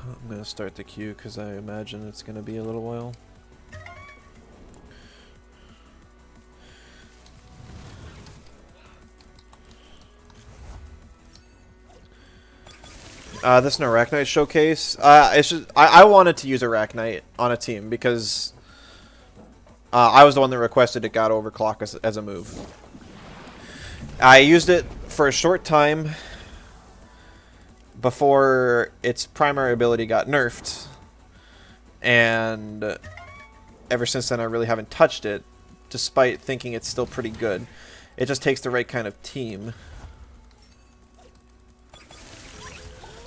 I'm gonna start the queue because I imagine it's gonna be a little while. This is an Arachnite showcase. It's just I wanted to use Arachnite on a team because I was the one that requested it got overclock as a move. I used it for a short time before its primary ability got nerfed, and ever since then I really haven't touched it, despite thinking it's still pretty good. It just takes the right kind of team.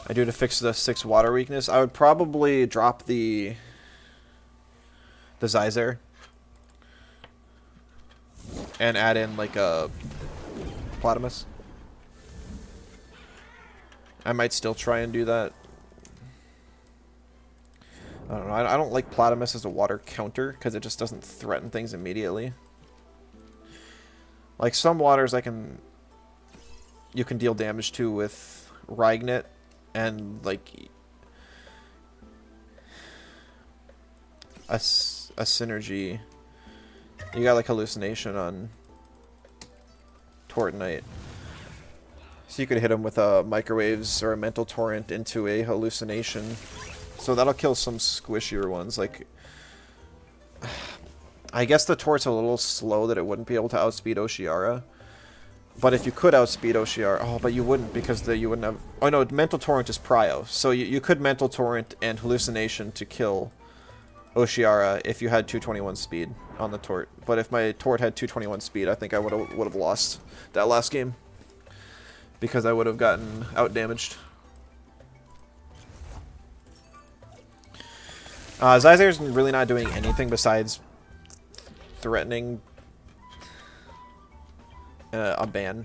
I do to fix the 6 water weakness. I would probably drop the Zyzer and add in like a Platymus. I might still try and do that. I don't know. I don't like Platymus as a water counter because it just doesn't threaten things immediately. Like some waters you can deal damage to with Ragnet and like a synergy. You got like hallucination on Tortonite. So you could hit him with a microwaves or a mental torrent into a hallucination. So that'll kill some squishier ones. Like, I guess the tort's a little slow that it wouldn't be able to outspeed Oshiara. But if you could outspeed Oshiara, oh, but you wouldn't because you wouldn't have. Oh no, mental torrent is prio. So you could mental torrent and hallucination to kill Oshiara if you had 221 speed on the tort. But if my tort had 221 speed, I think I would have lost that last game because I would have gotten out damaged. Zyzer's really not doing anything besides threatening a ban.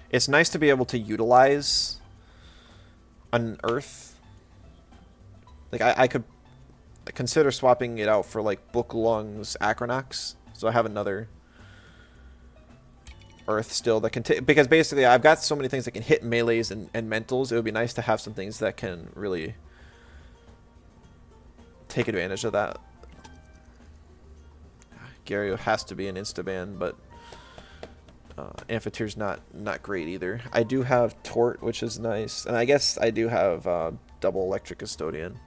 It's nice to be able to utilize an Earth. Like, I could consider swapping it out for, like, Book Lung's Acronox. So I have another Earth still that can take, because basically I've got so many things that can hit melees and mentals. It would be nice to have some things that can really take advantage of that. Gario has to be an insta-ban, but Amphithere's not great either. I do have Tort, which is nice, and I guess I do have double Electric Custodian.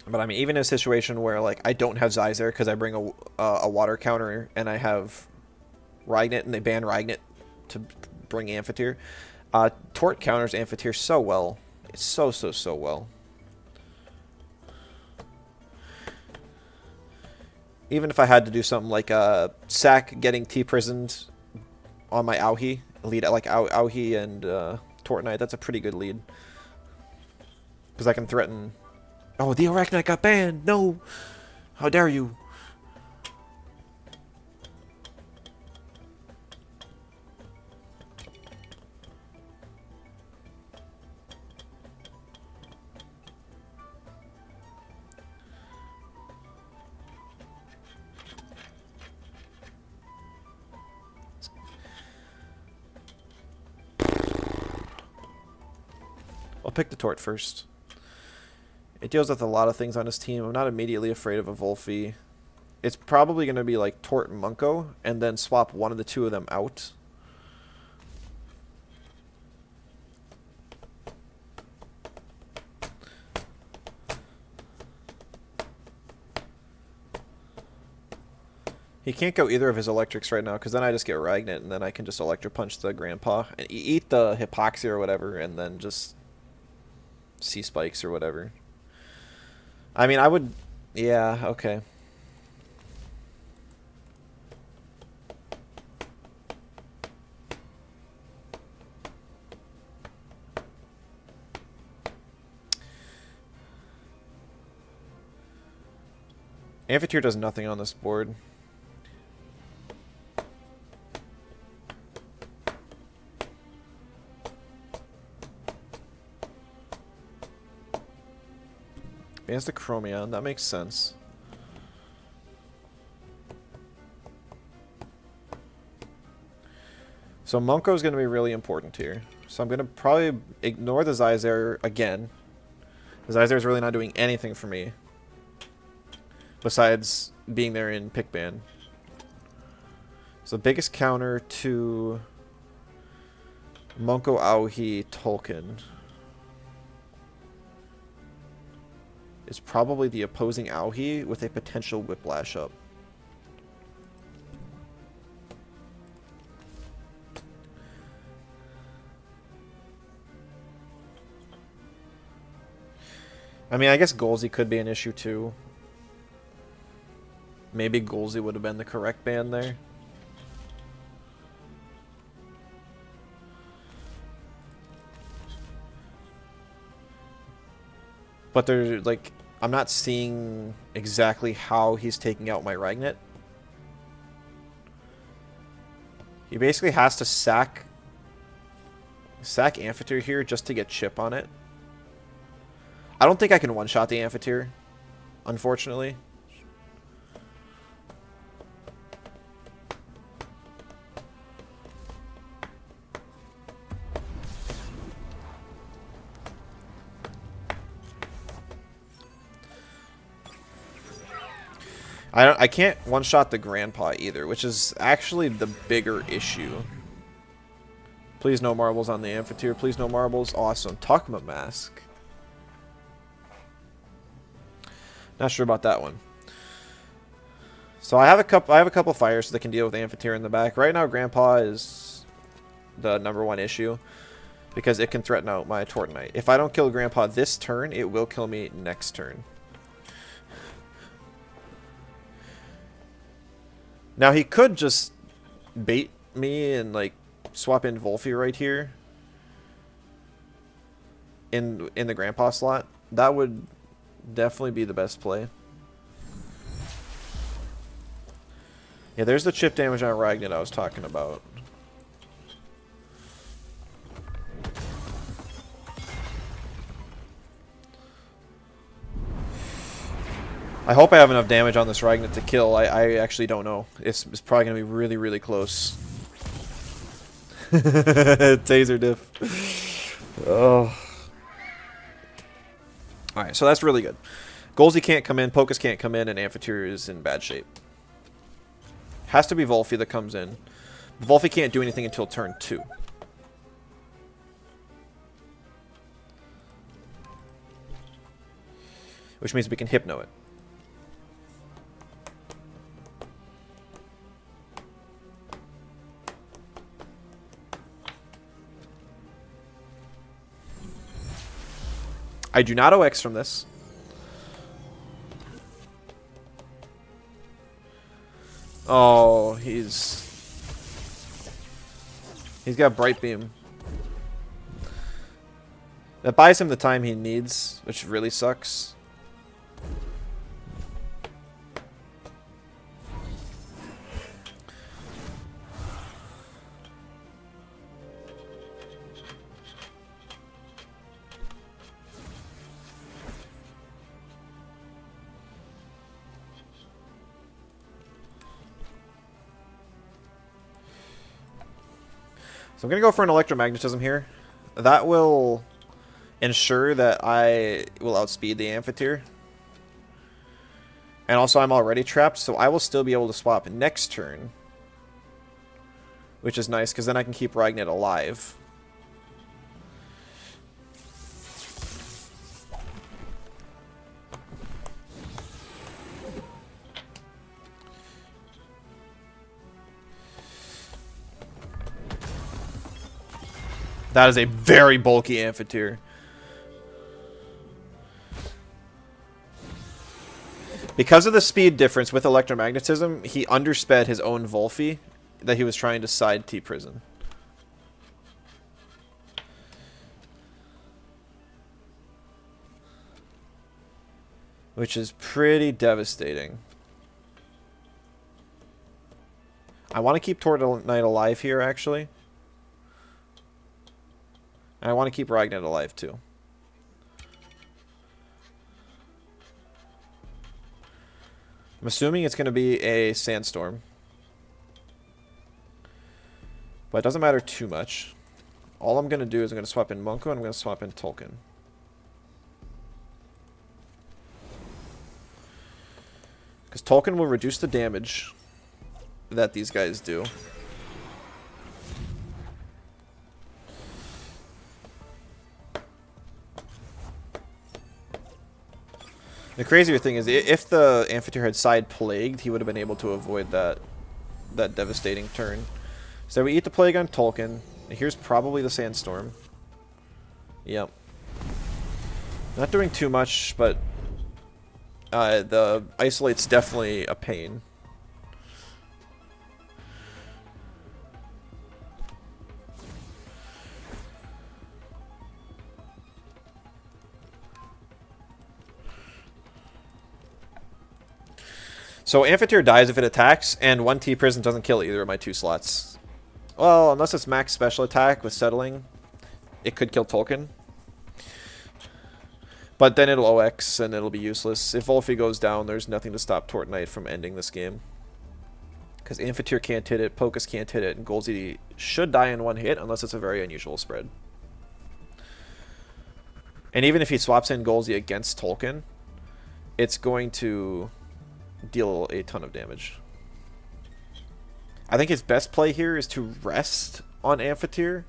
But I mean, even in a situation where like I don't have Zyzer because I bring a water counter and I have Ragnet and they ban Ragnet to bring Amphitheer, Tort counters Amphitheer so well. It's so well. Even if I had to do something like Sack getting T-prisoned on my Auhi, lead like Auhi and Tort Knight, that's a pretty good lead. Because I can threaten... Oh, the Arachnite got banned! No! How dare you! I'll pick the Tort first. It deals with a lot of things on his team. I'm not immediately afraid of a Volphy. It's probably going to be like Tort and Munko, and then swap one of the two of them out. He can't go either of his electrics right now, because then I just get Ragnet, and then I can just Electro Punch the Grandpa, and eat the Hypoxia or whatever, and then just Sea Spikes or whatever. I mean, I would... Yeah, okay. Amphitheer does nothing on this board. He has the Chromion, that makes sense. So Munko is going to be really important here. So I'm going to probably ignore the Zyzer again. The Zyzer is really not doing anything for me. Besides being there in pick ban. So the biggest counter to Munko, Auhi, Tolkien is probably the opposing Auhi with a potential Whiplash up. I mean, I guess Golzy could be an issue too. Maybe Golzy would have been the correct ban there. But they're like, I'm not seeing exactly how he's taking out my Ragnet. He basically has to sack Amphitheer here just to get chip on it. I don't think I can one-shot the Amphitheer, unfortunately. I can't one-shot the Grandpa either, which is actually the bigger issue. Please no marbles on the Amphitheer. Please no marbles. Awesome. Takuma Mask. Not sure about that one. So I have a couple fires that can deal with Amphitheer in the back. Right now Grandpa is the #1 issue because it can threaten out my Tortonite. If I don't kill Grandpa this turn, it will kill me next turn. Now he could just bait me and like swap in Volphy right here in the Grandpa slot. That would definitely be the best play. Yeah, there's the chip damage on Ragnet I was talking about. I hope I have enough damage on this Ragnet to kill. I actually don't know. It's probably going to be really, really close. Taser diff. Oh. Alright, so that's really good. Golzy can't come in, Pocus can't come in, and Amphitheater is in bad shape. Has to be Volphy that comes in. Volphy can't do anything until turn 2. Which means we can Hypno it. I do not OX from this. Oh, he's got Bright Beam. That buys him the time he needs, which really sucks. So I'm going to go for an Electromagnetism here. That will ensure that I will outspeed the Amphitheater. And also I'm already trapped, so I will still be able to swap next turn. Which is nice, because then I can keep Ragnet alive. That is a very bulky Amphitheater. Because of the speed difference with Electromagnetism, he undersped his own Volphy that he was trying to side T-Prison. Which is pretty devastating. I want to keep Tortle Knight alive here, actually. And I want to keep Ragnet alive, too. I'm assuming it's going to be a Sandstorm. But it doesn't matter too much. All I'm going to do is I'm going to swap in Monko and I'm going to swap in Tolkien. Because Tolkien will reduce the damage that these guys do. The crazier thing is, if the Amphitheater had side Plagued, he would have been able to avoid that devastating turn. So we eat the Plague on Tolkien. Here's probably the Sandstorm. Yep. Not doing too much, but the Isolate's definitely a pain. So Amphitheater dies if it attacks, and 1 T-Prison doesn't kill either of my 2 slots. Well, unless it's max special attack with Settling, it could kill Tolkien. But then it'll OX, and it'll be useless. If Volphy goes down, there's nothing to stop Tortle Knight from ending this game. Because Amphitheater can't hit it, Pocus can't hit it, and Golzy should die in 1 hit, unless it's a very unusual spread. And even if he swaps in Golzy against Tolkien, it's going to deal a ton of damage. I think his best play here is to rest on Amphitheater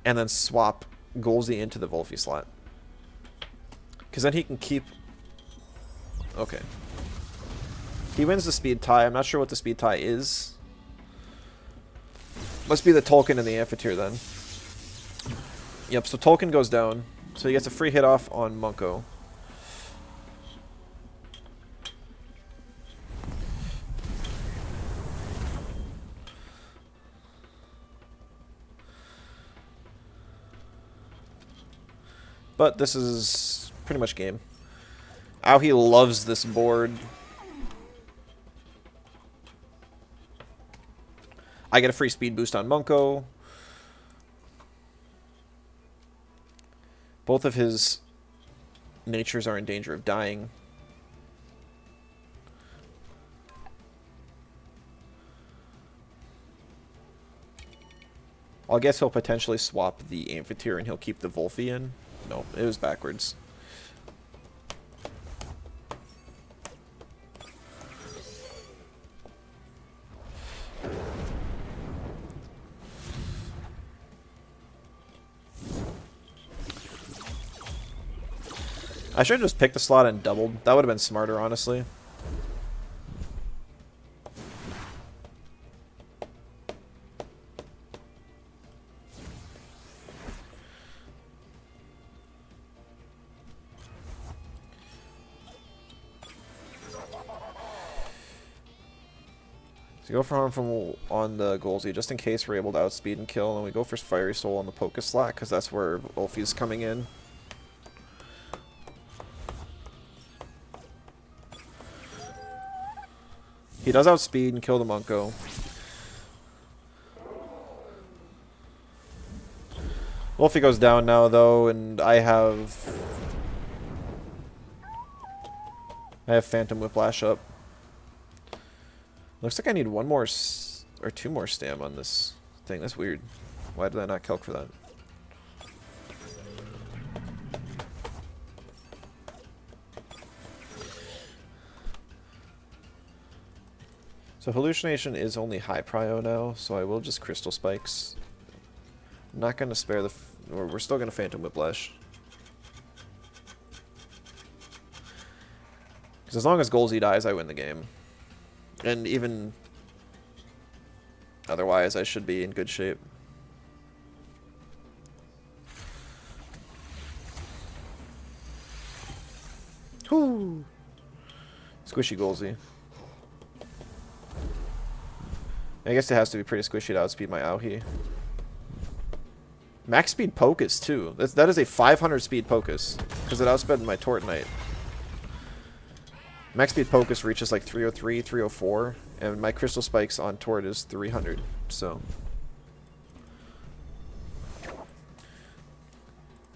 and then swap Golzy into the Volphy slot. Because then he can keep... Okay. He wins the speed tie. I'm not sure what the speed tie is. Must be the Tolkien and the Amphitheater then. Yep, so Tolkien goes down. So he gets a free hit off on Monko. But this is pretty much game. He loves this board. I get a free speed boost on Monko. Both of his natures are in danger of dying. I guess he'll potentially swap the Amphitheater and he'll keep the Volphy in. No, it was backwards. I should have just picked the slot and doubled. That would have been smarter, honestly. So go for harm from on the Golzy, just in case we're able to outspeed and kill, and we go for Fiery Soul on the Poké slot, because that's where Ulfi's coming in. He does outspeed and kill the Monko. Ulfi goes down now, though, and I have Phantom Whiplash up. Looks like I need one more or two more stam on this thing. That's weird. Why did I not calc for that? So Hallucination is only high prio now, so I will just Crystal Spikes. I'm not going to spare the... or we're still going to Phantom Whiplash. Because as long as Golzy dies, I win the game. And even otherwise, I should be in good shape. Whoo! Squishy Golzy. I guess it has to be pretty squishy to outspeed my Auhi. Max speed Pocus, too. That is a 500 speed Pocus. Because it outsped my Tortonite. Max speed Pocus reaches like 303, 304, and my Crystal Spikes on Tort is 300, so...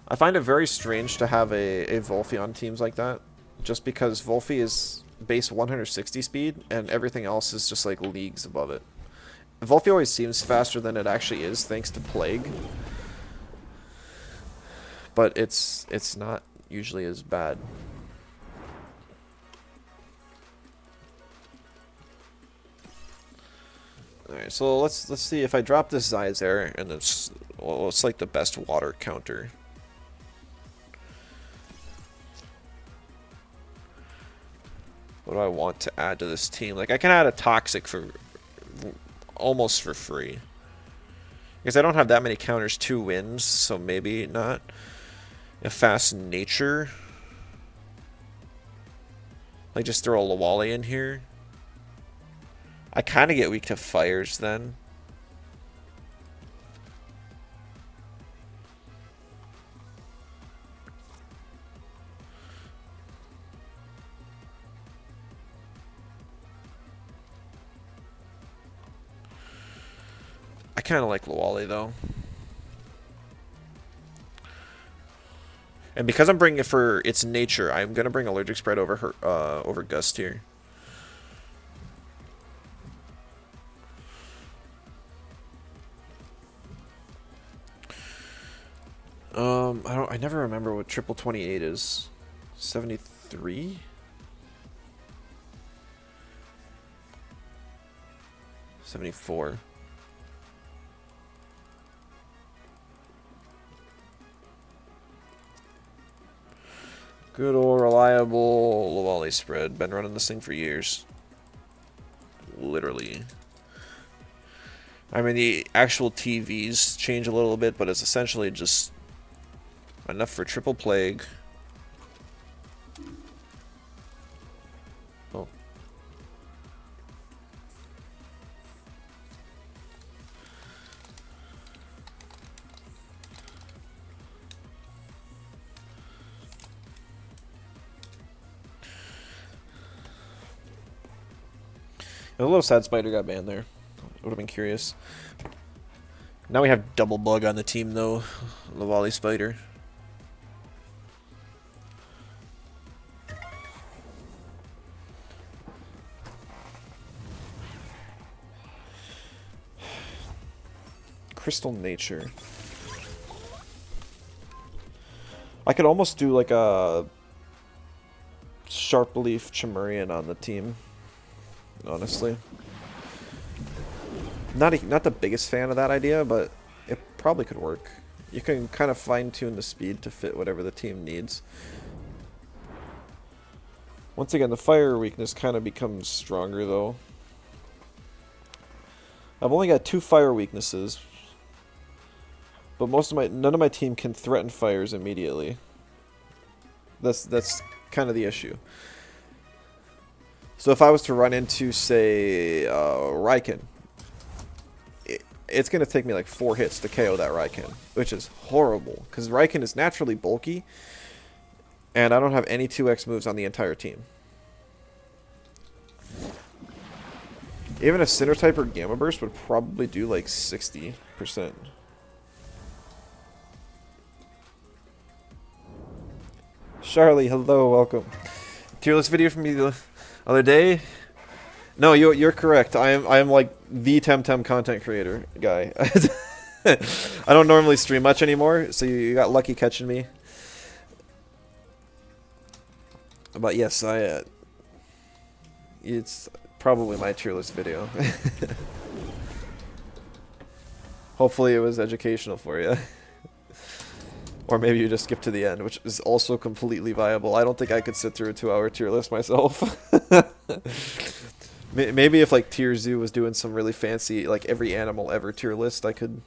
I find it very strange to have a Volphy on teams like that, just because Volphy is base 160 speed, and everything else is just like leagues above it. Volphy always seems faster than it actually is, thanks to Plague. But it's not usually as bad. Alright, so let's see if I drop this Zyzare, and it's like the best water counter. What do I want to add to this team? Like, I can add a Toxic for almost for free. Because I don't have that many counters, 2 wins, so maybe not. A fast Nature. Like, just throw a Lawali in here. I kind of get weak to fires then. I kind of like Lawali though. And because I'm bringing it for its nature, I'm going to bring Allergic Spread over her, over Gust here. I never remember what triple 28 is. 73? $74. Good old reliable Lawali spread. Been running this thing for years. Literally. I mean, the actual TVs change a little bit, but it's essentially just enough for triple plague. Oh. A little sad Spider got banned there. Would have been curious. Now we have double bug on the team though. Lawali Spider. Crystal Nature. I could almost do like a Sharp Leaf Chimerian on the team, honestly. Not the biggest fan of that idea, but it probably could work. You can kind of fine-tune the speed to fit whatever the team needs. Once again, the fire weakness kind of becomes stronger, though. I've only got 2 fire weaknesses, but none of my team can threaten fires immediately. That's kind of the issue. So if I was to run into, say, Raiken, it's going to take me like 4 hits to KO that Raiken, which is horrible, because Raiken is naturally bulky, and I don't have any 2x moves on the entire team. Even a Cinder type or Gamma Burst would probably do like 60%. Charlie, hello, welcome. Tier list video from me the other day. No, you're correct. I am like the Temtem content creator guy. I don't normally stream much anymore, so you got lucky catching me. But yes, it's probably my tier list video. Hopefully it was educational for you. Or maybe you just skip to the end, which is also completely viable. I don't think I could sit through a 2-hour tier list myself. Maybe if like Tier Zoo was doing some really fancy, like every animal ever tier list, I could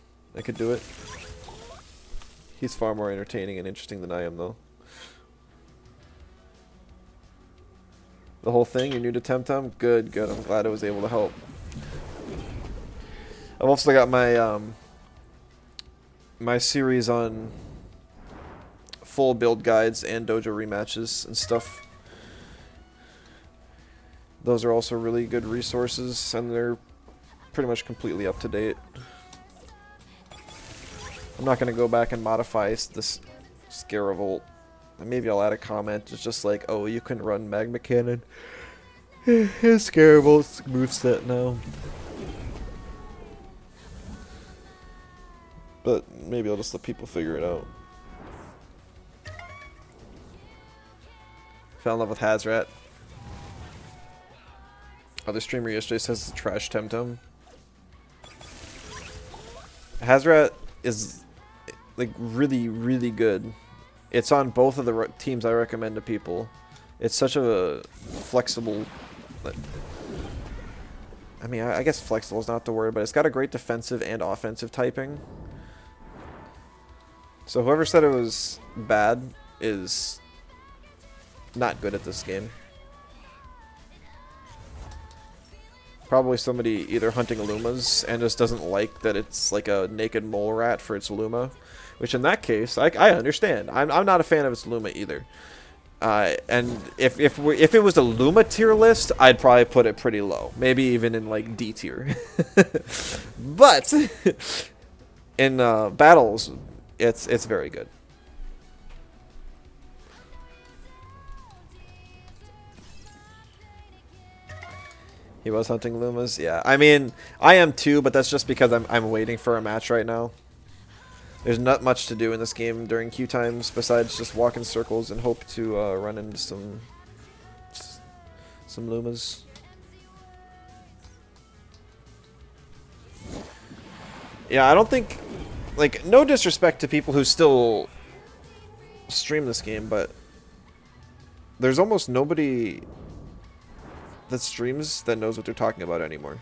do it. He's far more entertaining and interesting than I am, though. The whole thing? You're new to Temtem? Good, good. I'm glad I was able to help. I've also got my my series on full build guides and dojo rematches and stuff. Those are also really good resources, and they're pretty much completely up to date. I'm not going to go back and modify this Scaravolt. Maybe I'll add a comment. It's just like, oh, you can run Magma Cannon. Here's Scaravolt's moveset now. But maybe I'll just let people figure it out. Fell in love with Hazrat. Other streamer yesterday says it's trash Temtem. Hazrat is like really, really good. It's on both of the teams I recommend to people. It's such a flexible... I mean, I guess flexible is not the word, but it's got a great defensive and offensive typing. So whoever said it was bad is not good at this game. Probably somebody either hunting Lumas and just doesn't like that it's like a naked mole rat for its Luma. Which in that case, I understand. I'm not a fan of its Luma either. And if it was a Luma tier list, I'd probably put it pretty low. Maybe even in like D tier. But in battles, it's very good. He was hunting Lumas? Yeah. I mean, I am too, but that's just because I'm waiting for a match right now. There's not much to do in this game during queue times besides just walk in circles and hope to run into some Lumas. Yeah, I don't think... Like, no disrespect to people who still stream this game, but there's almost nobody that streams that knows what they're talking about anymore.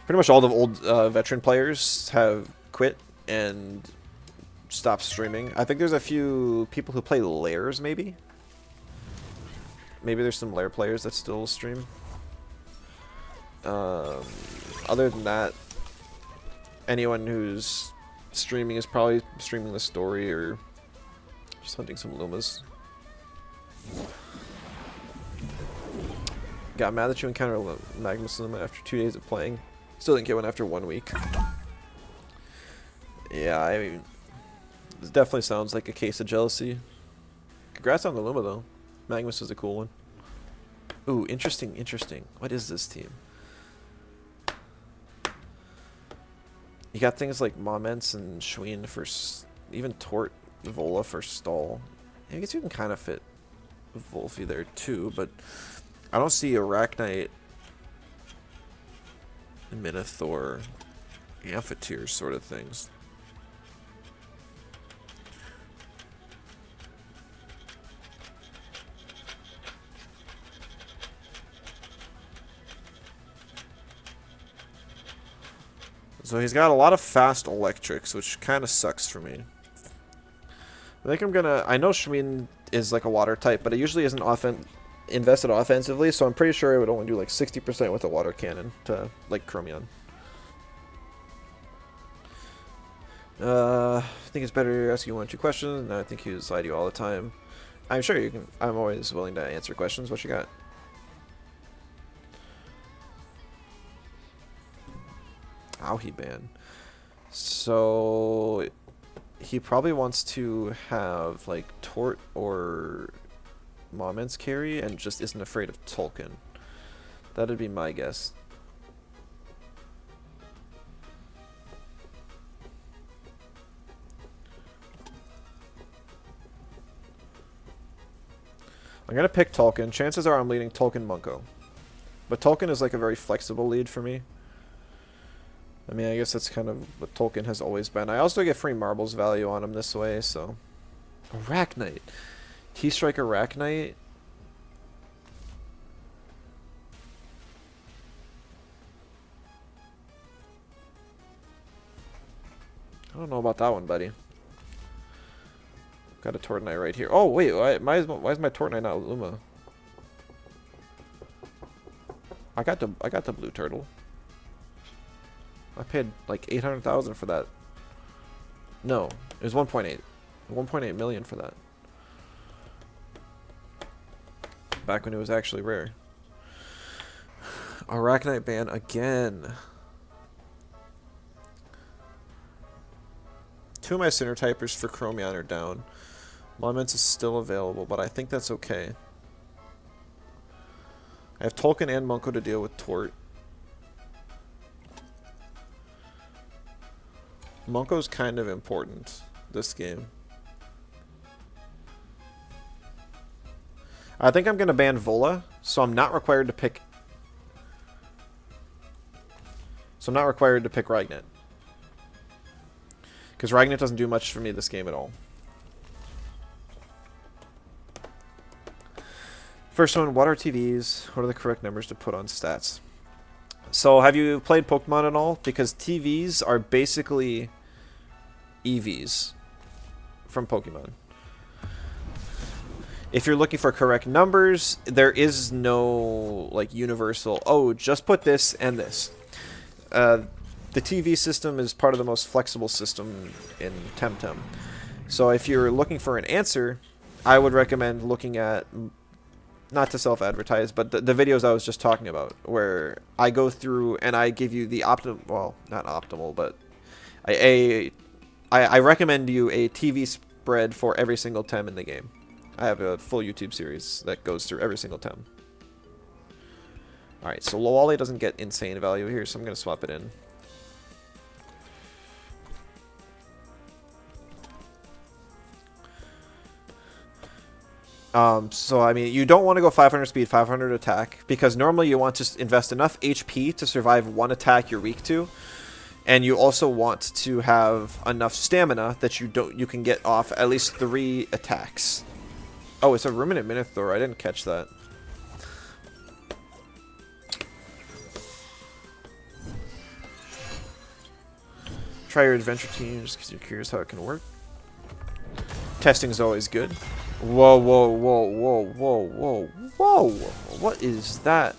Pretty much all the old veteran players have quit and stopped streaming. I think there's a few people who play Lairs, maybe? Maybe there's some Lair players that still stream. Other than that, anyone who's streaming is probably streaming the story or just hunting some Lumas. Got mad that you encountered a Magnus Luma after 2 days of playing. Still didn't get one after 1 week. Yeah, I mean, this definitely sounds like a case of jealousy. Congrats on the Luma, though. Magnus is a cool one. Ooh, interesting, interesting. What is this team? You got things like Moments and Schween for... even Tort Vola for stall. I guess you can kind of fit Wolfie there, too, but... I don't see Arachnite, Minotaur, Amphitheater sort of things. So he's got a lot of fast electrics, which kind of sucks for me. I think I'm gonna... I know Shmin is like a water type, but it usually isn't invested offensively, so I'm pretty sure it would only do like 60% with a water cannon to like Chromion. I think it's better to ask you 1 or 2 questions. No, I think he would lie to you all the time. I'm sure you can. I'm always willing to answer questions. What you got? He ban. So he probably wants to have like Tort or Moment's carry and just isn't afraid of Tolkien. That'd be my guess. I'm gonna pick Tolkien. Chances are I'm leading Tolkien Munko. But Tolkien is like a very flexible lead for me. I mean, I guess that's kind of what Tolkien has always been. I also get free marbles value on him this way, so... Arachnite. T-Strike Arachnite. I don't know about that one, buddy. Got a Tortnite right here. Oh, wait. Why is my Tortnite not Luma? I got the blue turtle. I paid like 800,000 for that. No, it was 1.8. 1.8 million for that. Back when it was actually rare. Arachnite ban again. 2 of my Sinner typers for Chromion are down. Monuments is still available, but I think that's okay. I have Tolkien and Munko to deal with Tort. Munko's kind of important this game. I think I'm going to ban Vola, so I'm not required to pick... Ragnet. Because Ragnet doesn't do much for me this game at all. First one, what are TVs? What are the correct numbers to put on stats? So, have you played Pokemon at all? Because TVs are basically EVs from Pokemon. If you're looking for correct numbers, there is no like universal, oh, just put this and this. The TV system is part of the most flexible system in Temtem. So if you're looking for an answer, I would recommend looking at, not to self-advertise, but the videos I was just talking about, where I go through and I give you the optimal, well, not optimal, but I recommend you a TV spread for every single TEM in the game. I have a full YouTube series that goes through every single TEM. Alright, so Lowally doesn't get insane value here, so I'm going to swap it in. So, I mean, you don't want to go 500 speed, 500 attack, because normally you want to invest enough HP to survive one attack you're weak to, and you also want to have enough stamina that you can get off at least 3 attacks. Oh, it's a Ruminant Minotaur. I didn't catch that. Try your adventure team just because you're curious how it can work. Testing is always good. Whoa, whoa, whoa, whoa, whoa, whoa, whoa. What is that?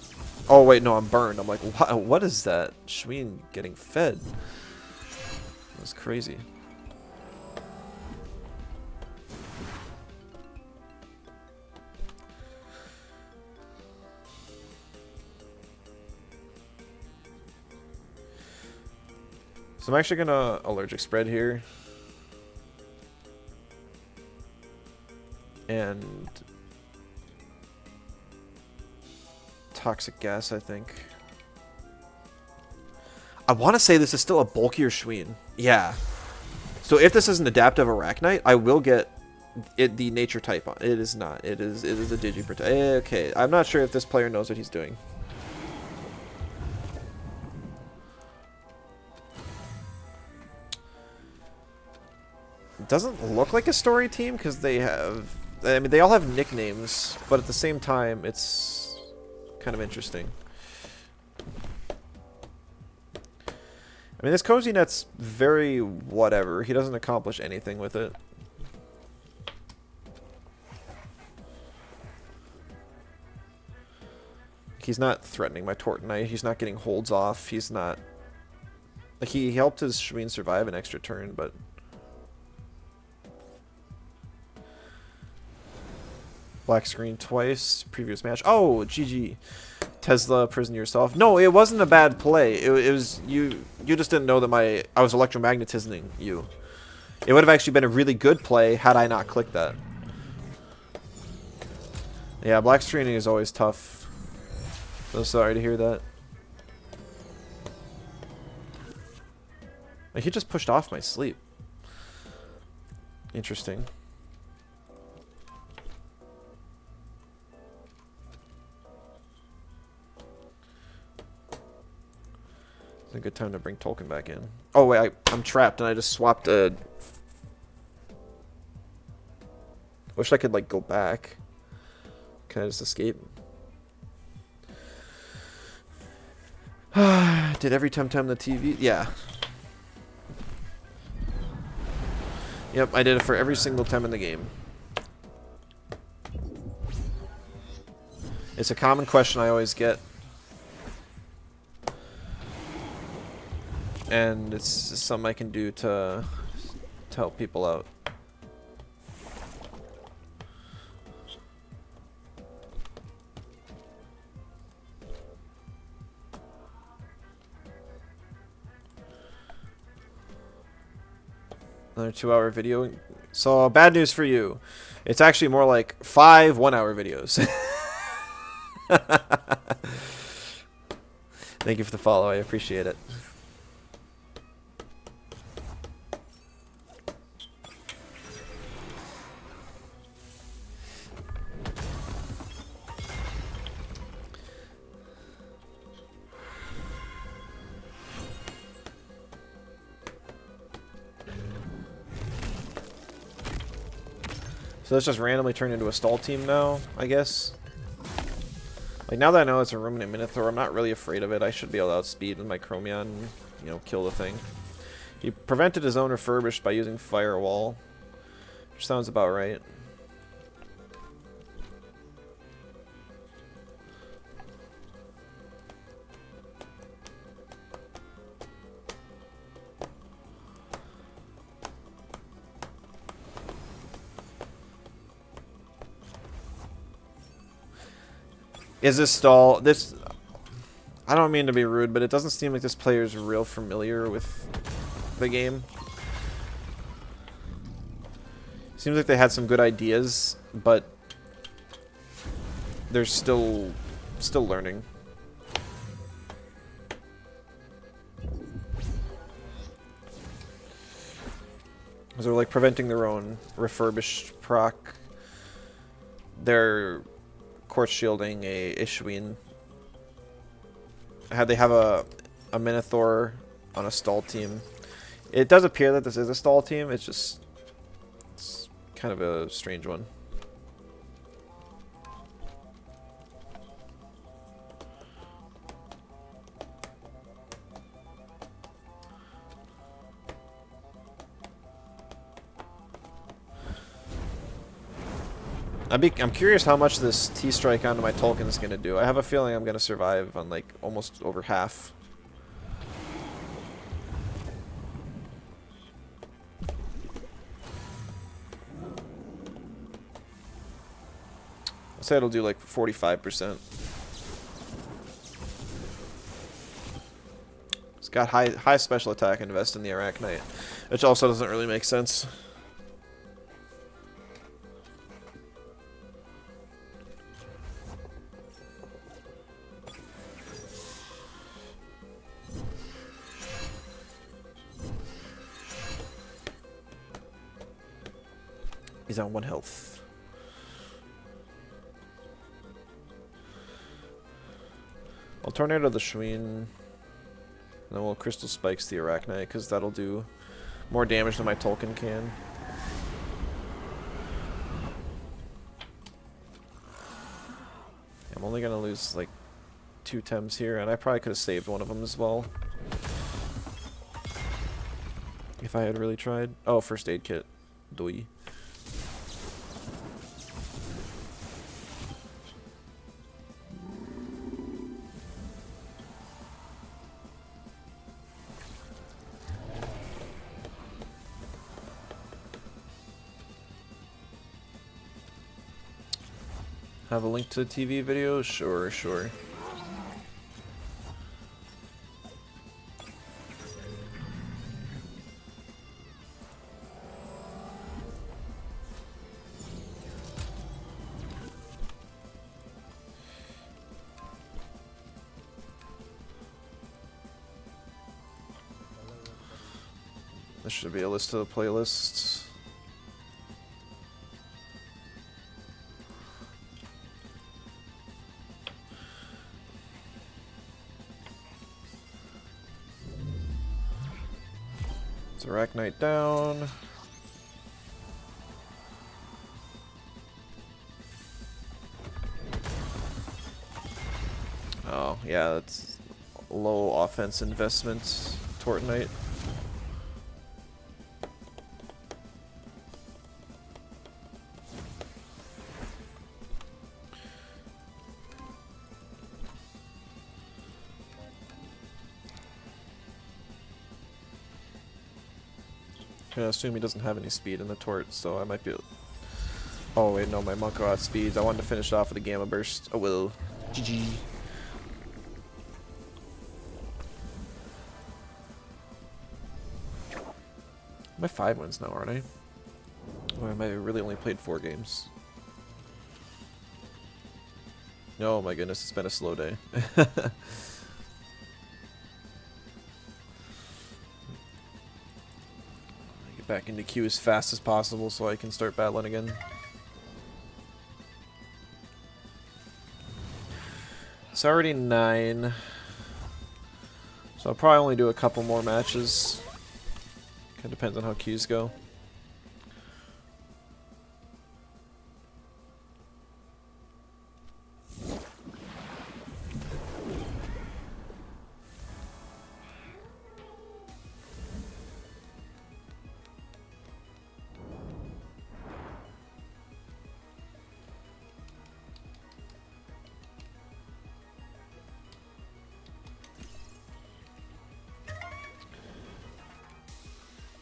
Oh, wait, no, I'm burned. I'm like, what is that? Shmin getting fed. That's crazy. So I'm actually gonna allergic spread here. And toxic gas, I think. I want to say this is still a bulkier Shween. Yeah. So if this is an adaptive Arachnite, I will get the nature type on. It is not. It is a Digiprotect. Okay, I'm not sure if this player knows what he's doing. It doesn't look like a story team because they have... I mean, they all have nicknames, but at the same time, it's kind of interesting. I mean, this cozy net's very whatever. He doesn't accomplish anything with it. He's not threatening my Tortonite. He's not getting holds off. He's not... Like, he helped his Shween survive an extra turn, but... Black screen twice. Previous match. Oh, GG. Tesla, prison yourself. No, it wasn't a bad play. It was... You just didn't know that I was electromagnetisming you. It would have actually been a really good play had I not clicked that. Yeah, black screening is always tough. So sorry to hear that. Like, he just pushed off my sleep. Interesting. It's a good time to bring Tolkien back in. Oh wait, I'm trapped and I just swapped a... Wish I could like go back. Can I just escape? Did every Temtem the TV? Yeah. Yep, I did it for every single Tem in the game. It's a common question I always get. And it's something I can do to help people out. Another 2-hour video. So, bad news for you. It's actually more like 5 1-hour videos. Thank you for the follow. I appreciate it. So let's just randomly turn into a stall team now, I guess. Like, now that I know it's a Ruminant Minotaur, I'm not really afraid of it. I should be able to outspeed with my Chromion and, you know, kill the thing. He prevented his own refurbished by using Firewall, which sounds about right. Is this stall... This... I don't mean to be rude, but it doesn't seem like this player is real familiar with the game. Seems like they had some good ideas, but they're still learning. So they're like preventing their own refurbished proc. They're court shielding a Ishween. They have a Minotaur on a stall team. It does appear that this is a stall team. It's kind of a strange one. I'm curious how much this T-Strike onto my Tolkien is going to do. I have a feeling I'm going to survive on like almost over half. I'll say it'll do like 45%. It's got high special attack and invest in the Arachnite, which also doesn't really make sense. He's on 1 health. I'll Tornado the Shween. And then we'll Crystal Spikes the Arachnite, because that'll do more damage than my Tolkien can. I'm only going to lose like 2 Tems here, and I probably could have saved one of them as well. If I had really tried. Oh, first aid kit. Doi. Have a link to the TV video? Sure, sure. This should be a list of the playlists. It's a rack night down. Oh, yeah, that's low offense investment. Tort night. I assume he doesn't have any speed in the Tort, so I might be... Oh wait, no, my Monk got speeds. I wanted to finish it off with a Gamma Burst. Oh well. GG. Am I 5 wins now, aren't I? Or am I really only played 4 games? Oh my goodness, it's been a slow day. Back into queue as fast as possible so I can start battling again. It's already 9. So I'll probably only do a couple more matches. Kinda depends on how queues go.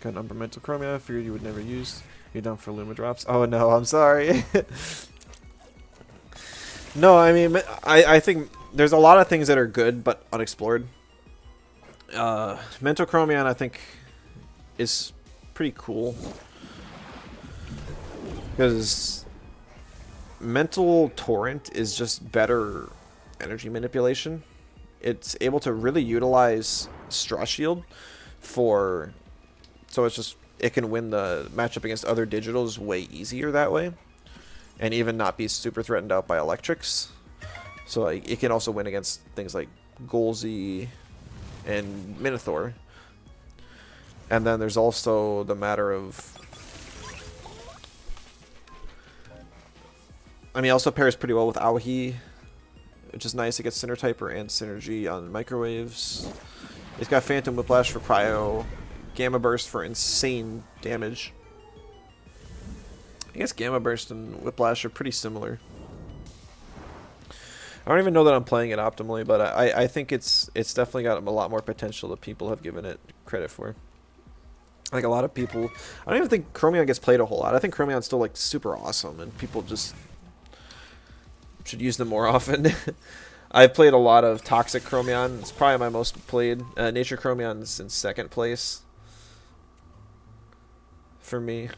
Got an Umbermental Chromia, I figured you would never use. You're down for Luma drops. Oh no, I'm sorry. No, I mean, I think there's a lot of things that are good but unexplored. Mental Chromion, I think, is pretty cool. Because Mental Torrent is just better energy manipulation. It's able to really utilize Straw Shield for... So it's just, it can win the matchup against other digitals way easier that way. And even not be super threatened out by electrics. So like, it can also win against things like Golzy and Minotaur. And then there's also the matter of... I mean, it also pairs pretty well with Aohi, which is nice. It gets Cinder Typer and Synergy on microwaves. It's got Phantom Whiplash for Cryo. Gamma Burst for insane damage. I guess Gamma Burst and Whiplash are pretty similar. I don't even know that I'm playing it optimally, but I think it's definitely got a lot more potential that people have given it credit for. Like a lot of people, I don't even think Chromion gets played a whole lot. I think Chromion's still like super awesome, and people just should use them more often. I've played a lot of Toxic Chromion. It's probably my most played. Nature Chromion's in 2nd place for me.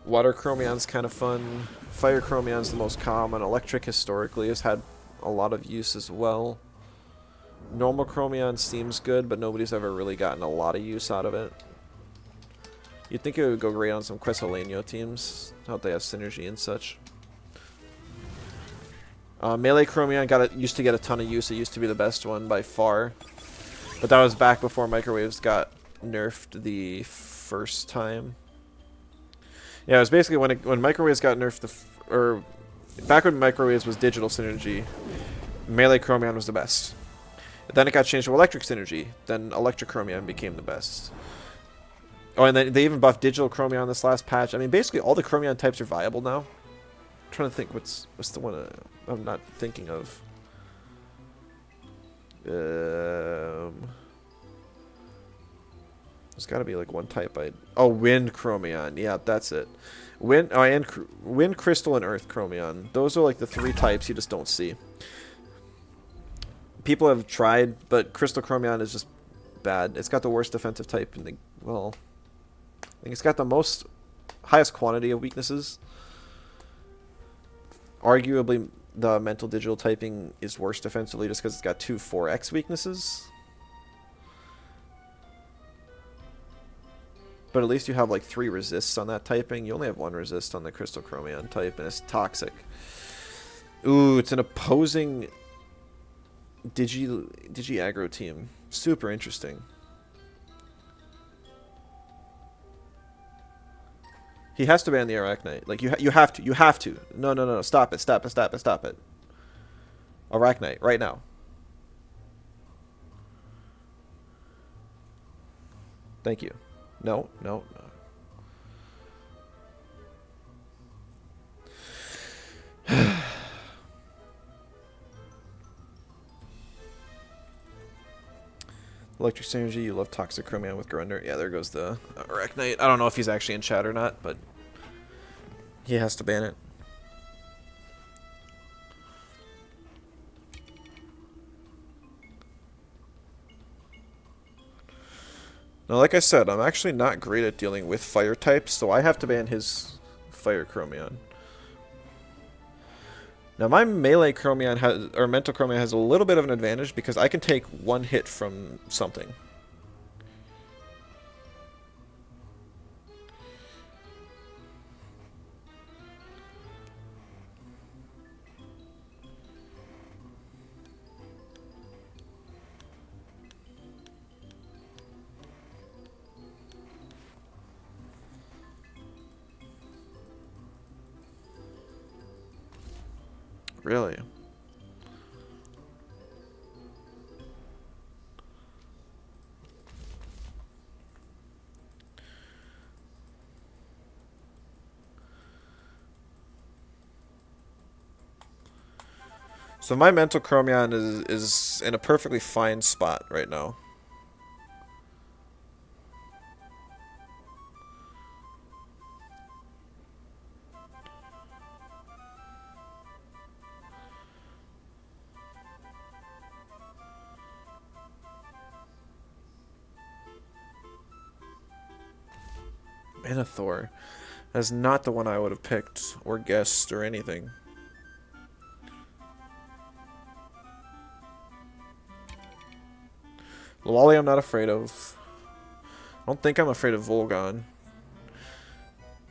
Water Chromion's kind of fun. Fire Chromion's the most common. Electric historically has had a lot of use as well. Normal Chromion seems good, but nobody's ever really gotten a lot of use out of it. You'd think it would go great on some Quesolenio teams. How they have synergy and such. Melee Chromion used to get a ton of use. It used to be the best one by far. But that was back before microwaves got nerfed the first time. Yeah, it was basically when microwaves got nerfed, back when microwaves was digital synergy, Melee Chromion was the best. Then it got changed to electric synergy. Then electric Chromion became the best. Oh, and then they even buffed Digital Chromion this last patch. I mean, basically all the Chromion types are viable now. I'm trying to think what's the one I'm not thinking of. There's got to be like one type Wind Chromion. Yeah, that's it. Wind, Crystal, and Earth Chromion. Those are like the 3 types you just don't see. People have tried, but Crystal Chromion is just bad. It's got the worst defensive type in the... Well, I think it's got the highest quantity of weaknesses. Arguably, the mental digital typing is worse defensively just because it's got 2 4x weaknesses. But at least you have like 3 resists on that typing. You only have 1 resist on the Crystal Chromion type, and it's toxic. Ooh, it's an opposing Digi aggro team. Super interesting. He has to ban the Arachnite. Like you have to. You have to. No. Stop it. Stop it. Stop it. Stop it. Arachnite right now. Thank you. No. Electric Synergy, you love Toxic Chromion with Grunder. Yeah, there goes the Arachnite. I don't know if he's actually in chat or not, but he has to ban it. Now, like I said, I'm actually not great at dealing with fire types, so I have to ban his Fire Chromion. Now, my melee Chromion or mental Chromion has a little bit of an advantage because I can take 1 hit from something. Really? So my mental Chromion is in a perfectly fine spot right now. Minotaur. That's not the one I would have picked or guessed or anything. Lawali I'm not afraid of. I don't think I'm afraid of Volgon.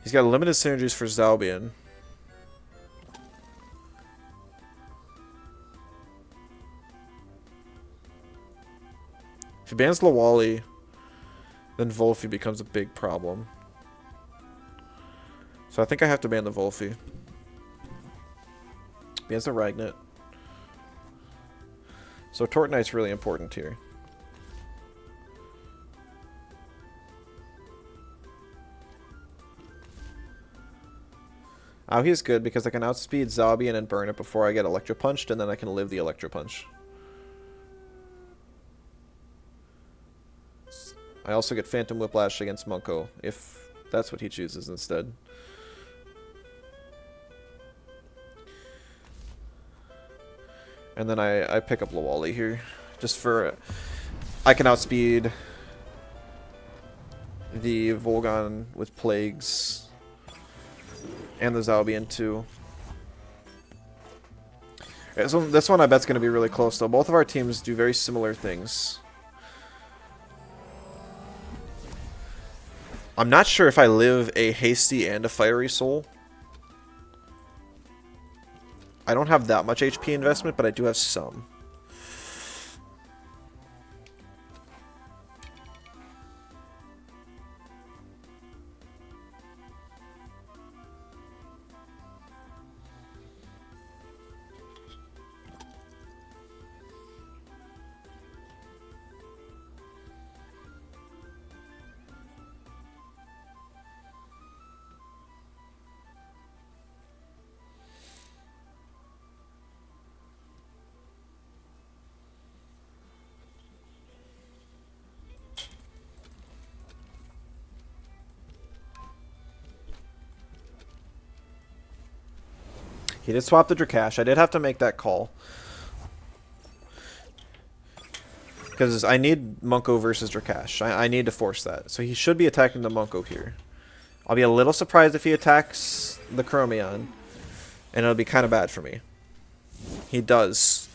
He's got limited synergies for Zalbian. If he bans Lawali, then Volfi becomes a big problem. So I think I have to ban the Volfi. Bans the Ragnet. So Tortonite's really important here. Oh, he's good because I can outspeed Zalbian and burn it before I get Electro Punched, and then I can live the Electro Punch. I also get Phantom Whiplash against Munko, if that's what he chooses instead. And then I pick up Lawali here, just for... I can outspeed the Volgon with Plagues, and the Zalbian too. So this one I bet's going to be really close though. Both of our teams do very similar things. I'm not sure if I live a Hasty and a Fiery Soul. I don't have that much HP investment, but I do have some. He did swap the Drakash. I did have to make that call. Because I need Munko versus Drakash. I need to force that. So he should be attacking the Munko here. I'll be a little surprised if he attacks the Chromion. And it'll be kind of bad for me. He does.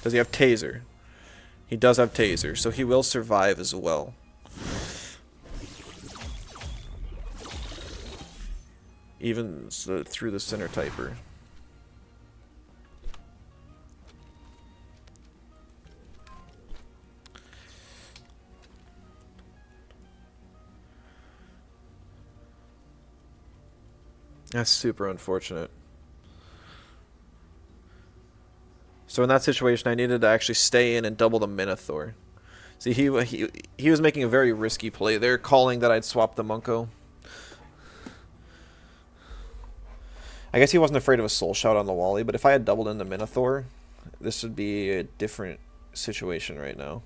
Does he have Taser? He does have Taser, so he will survive as well. Even through the center typer. That's super unfortunate. So in that situation, I needed to actually stay in and double the Minotaur. See, he was making a very risky play there, calling that I'd swap the Munko. I guess he wasn't afraid of a Soul Shout on the Wally, but if I had doubled in the Minotaur, this would be a different situation right now.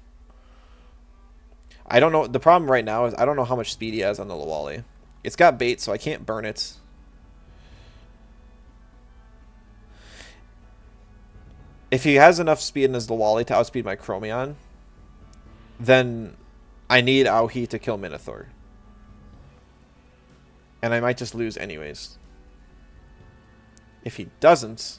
I don't know. The problem right now is I don't know how much speed he has on the Wally. It's got bait, so I can't burn it. If he has enough speed in his Lawali to outspeed my Chromion, then I need Aohi to kill Minotaur. And I might just lose anyways. If he doesn't...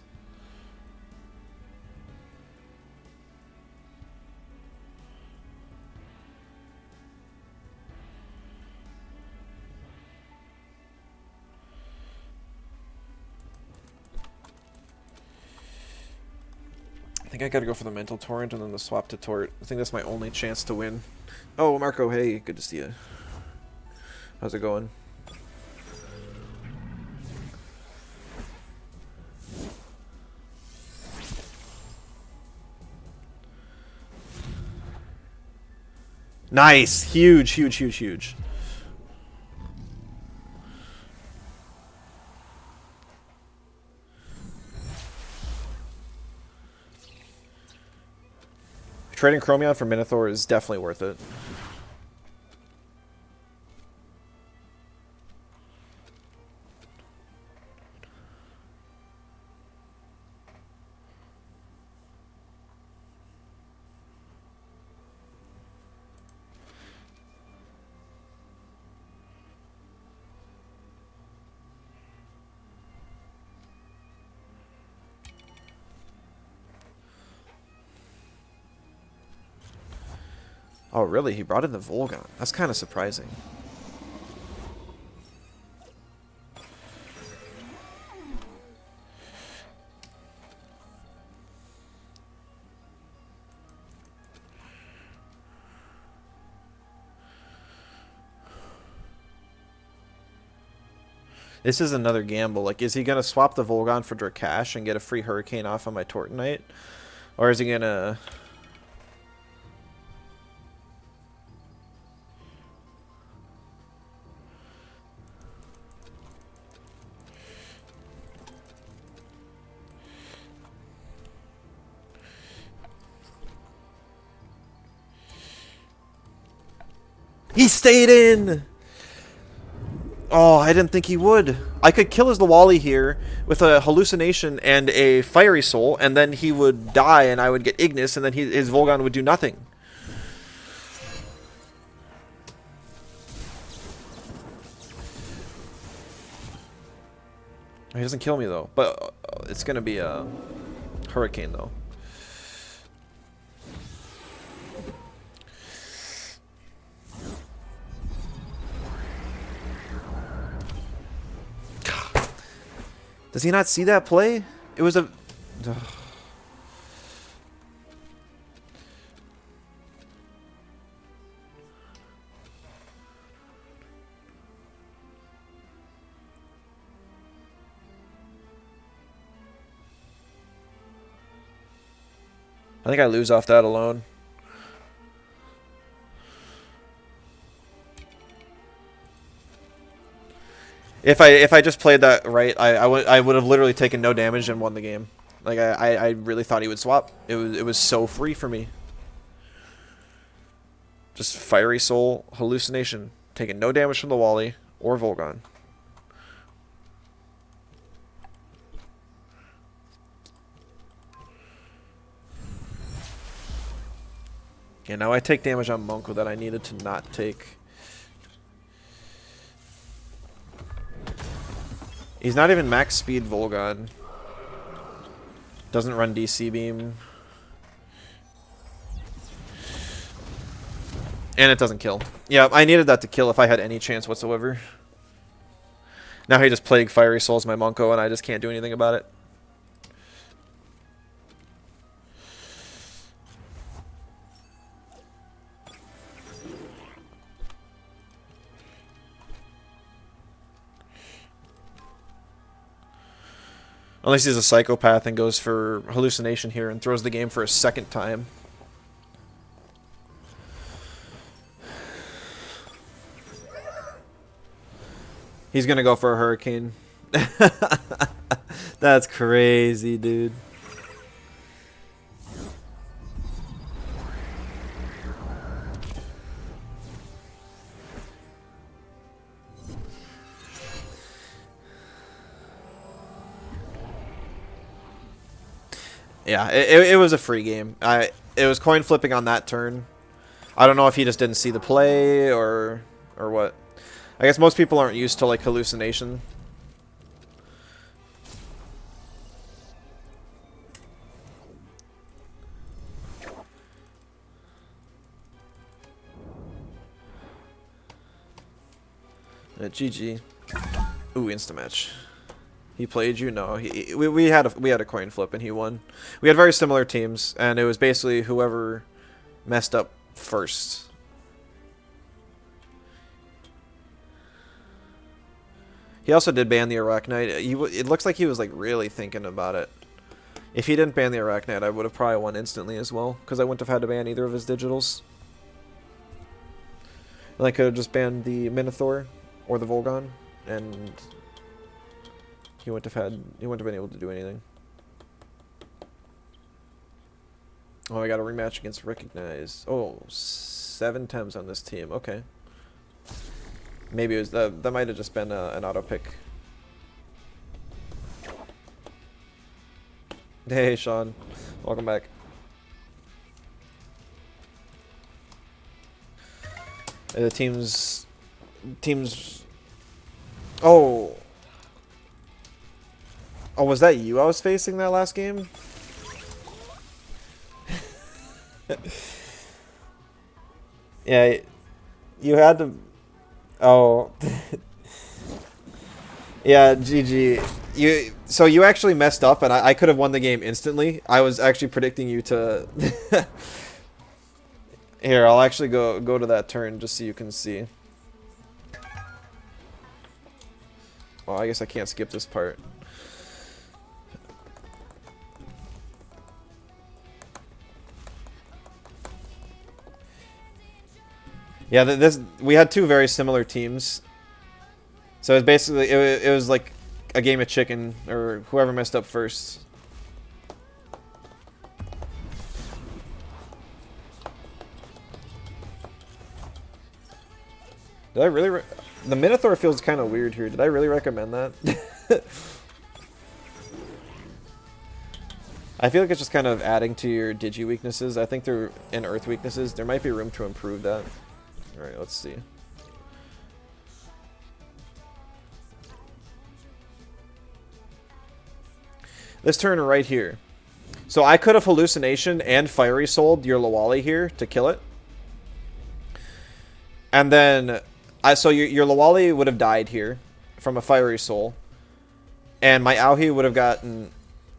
I think I gotta go for the Mental Torrent and then the swap to Tort. I think that's my only chance to win. Oh, Marco, hey, good to see you. How's it going? Nice! Huge, huge, huge, huge. Trading Chromion for Minotaur is definitely worth it. Oh, really? He brought in the Volgon. That's kind of surprising. This is another gamble. Like, is he going to swap the Volgon for Drakash and get a free Hurricane off on my Tortonite? Or is he going to... He stayed in! Oh, I didn't think he would. I could kill his Lawali here with a Hallucination and a Fiery Soul, and then he would die and I would get Ignis, and then his Volgon would do nothing. He doesn't kill me, though. But it's going to be a Hurricane, though. Does he not see that play? It was a... I think I lose off that alone. If I just played that right, I would have literally taken no damage and won the game. Like I really thought he would swap. It was so free for me. Just Fiery Soul, Hallucination, taking no damage from the Wally or Volgon. Yeah, now I take damage on Monko that I needed to not take. He's not even max speed Volgon. Doesn't run DC beam. And it doesn't kill. Yeah, I needed that to kill if I had any chance whatsoever. Now he just Plague Fiery Souls my Monko and I just can't do anything about it. Unless he's a psychopath and goes for hallucination here and throws the game for a second time. He's gonna go for a hurricane. That's crazy, dude. Yeah, it was a free game. It was coin flipping on that turn. I don't know if he just didn't see the play or what. I guess most people aren't used to like hallucination. GG. Ooh, insta match. He played you? No, we had a coin flip and he won. We had very similar teams, and it was basically whoever messed up first. He also did ban the Arachnite. It looks like he was like really thinking about it. If he didn't ban the Arachnite, I would have probably won instantly as well, because I wouldn't have had to ban either of his digitals. And I could have just banned the Minotaur or the Volgon, and he wouldn't have been able to do anything. Oh, I got a rematch against Recognize. Oh, 7 Tems on this team. Okay. Maybe it was that might have just been an auto pick. Hey, Sean. Welcome back. The teams. Oh. Oh, was that you I was facing that last game? Yeah, you had to. Oh. Yeah, GG. So you actually messed up, and I could have won the game instantly. I was actually predicting you to. Here, I'll actually go to that turn just so you can see. Well, I guess I can't skip this part. Yeah, we had 2 very similar teams. So it was basically it was like a game of chicken, or whoever messed up first. Did I really? The Minotaur feels kind of weird here. Did I really recommend that? I feel like it's just kind of adding to your digi weaknesses. I think they're in earth weaknesses. There might be room to improve that. Alright, let's see. This turn right here. So I could have Hallucination and Fiery Souled your Lawali here to kill it. And then, so your Lawali would have died here from a Fiery Soul. And my Auhi would have gotten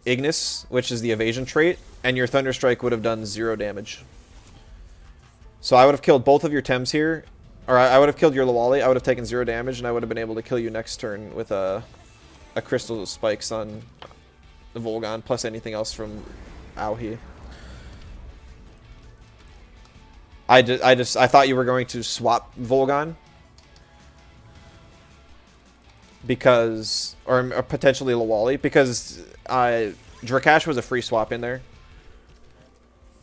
Ignis, which is the evasion trait. And your Thunderstrike would have done 0 damage. So I would have killed both of your Tems here. Or I would have killed your Lawali. I would have taken 0 damage, and I would have been able to kill you next turn with a Crystal Spikes on the Volgon, plus anything else from Auhi. I thought you were going to swap Volgon. Because... Or potentially Lawali. Because Drakash was a free swap in there.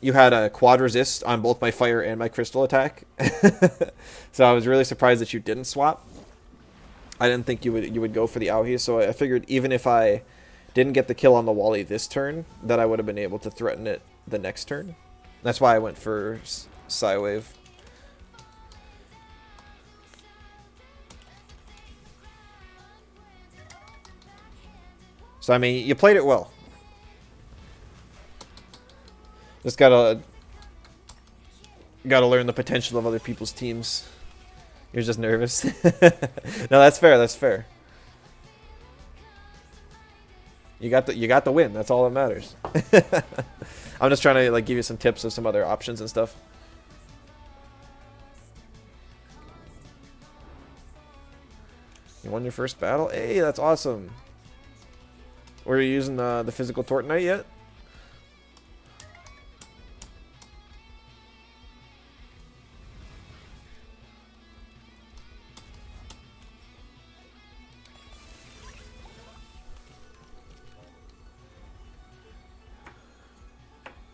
You had a quad resist on both my fire and my crystal attack. So I was really surprised that you didn't swap. I didn't think you would go for the Auhi, so I figured even if I didn't get the kill on the Wally this turn, that I would have been able to threaten it the next turn. That's why I went for Psywave. So I mean, you played it well. Just gotta learn the potential of other people's teams. You're just nervous. No, that's fair. That's fair. You got the win. That's all that matters. I'm just trying to like give you some tips of some other options and stuff. You won your first battle? Hey, that's awesome. Were you using the physical Tortonite yet?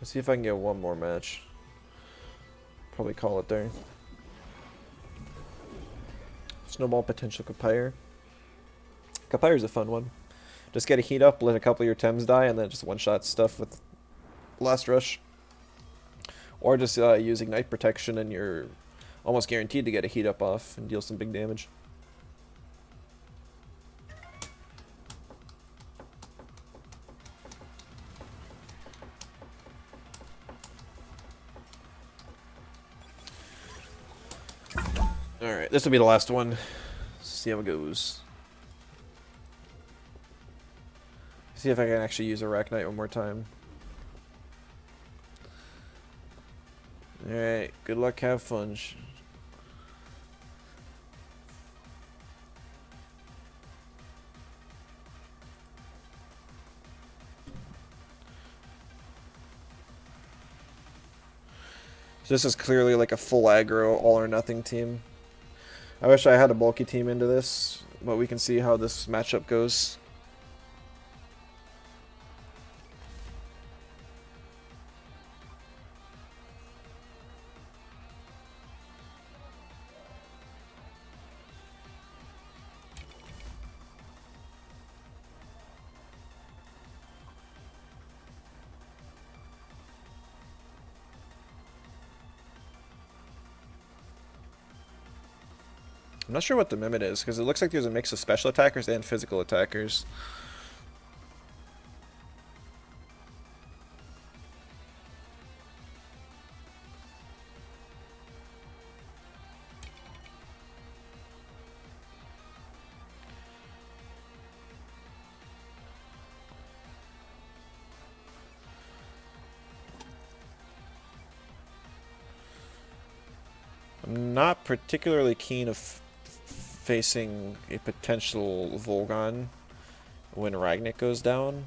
Let's see if I can get one more match. Probably call it there. Snowball potential Capire. Capire's a fun one. Just get a heat up, let a couple of your Tems die, and then just one-shot stuff with Last Rush. Or just use Ignite Protection, and you're almost guaranteed to get a heat up off and deal some big damage. Alright, this will be the last one. Let's see how it goes. See if I can actually use Arachnite one more time. Alright, good luck, have fun. So this is clearly like a full aggro, all or nothing team. I wish I had a bulky team into this, but we can see how this matchup goes. I'm not sure what the Mimit is, because it looks like there's a mix of special attackers and physical attackers. I'm not particularly keen of facing a potential Volgon when Ragnik goes down.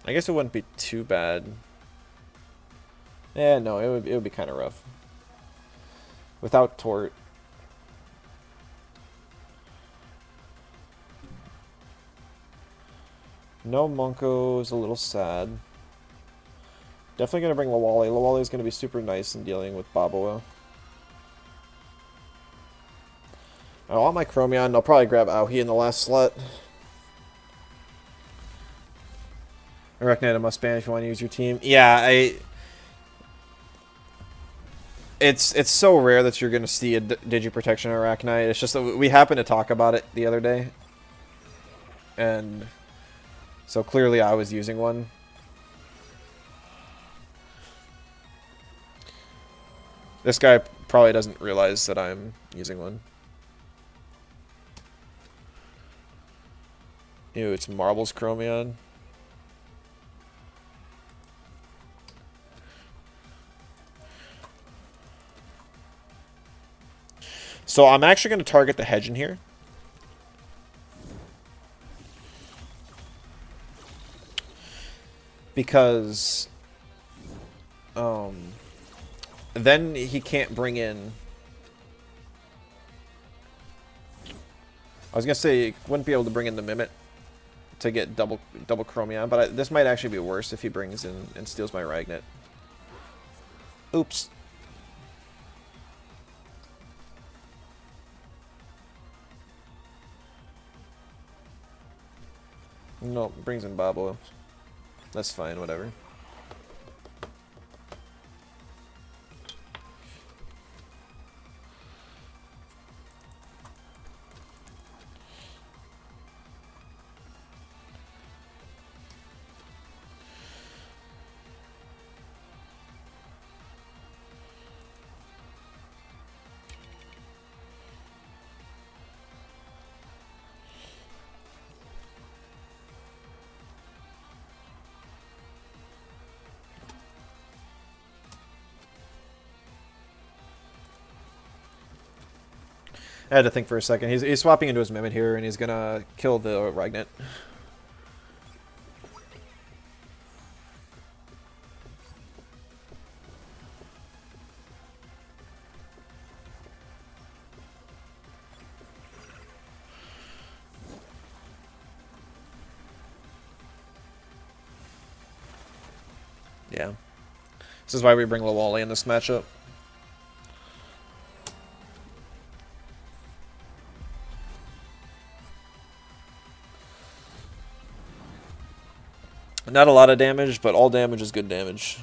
I guess it wouldn't be too bad. Yeah, no, it would be kind of rough. Without Tort. No Monko is a little sad. Definitely going to bring Lawali. Lawali is going to be super nice in dealing with Baboa. I want my Chromion. I'll probably grab Aohi in the last slot. Arachnite, I must ban if you want to use your team. Yeah, It's so rare that you're going to see a Digiprotection Arachnite. It's just that we happened to talk about it the other day. And so clearly I was using one. This guy probably doesn't realize that I'm using one. Ew, it's Marbles Chromion. So I'm actually going to target the hedge in here. Because then he can't bring in... I was going to say he wouldn't be able to bring in the Mimit to get double Chromion, but this might actually be worse if he brings in and steals my Ragnet. Oops. No, brings in Bablo. That's fine, whatever. I had to think for a second. He's swapping into his Mimit here, and he's gonna kill the Ragnat. Yeah. This is why we bring Lawali in this matchup. Not a lot of damage, but all damage is good damage.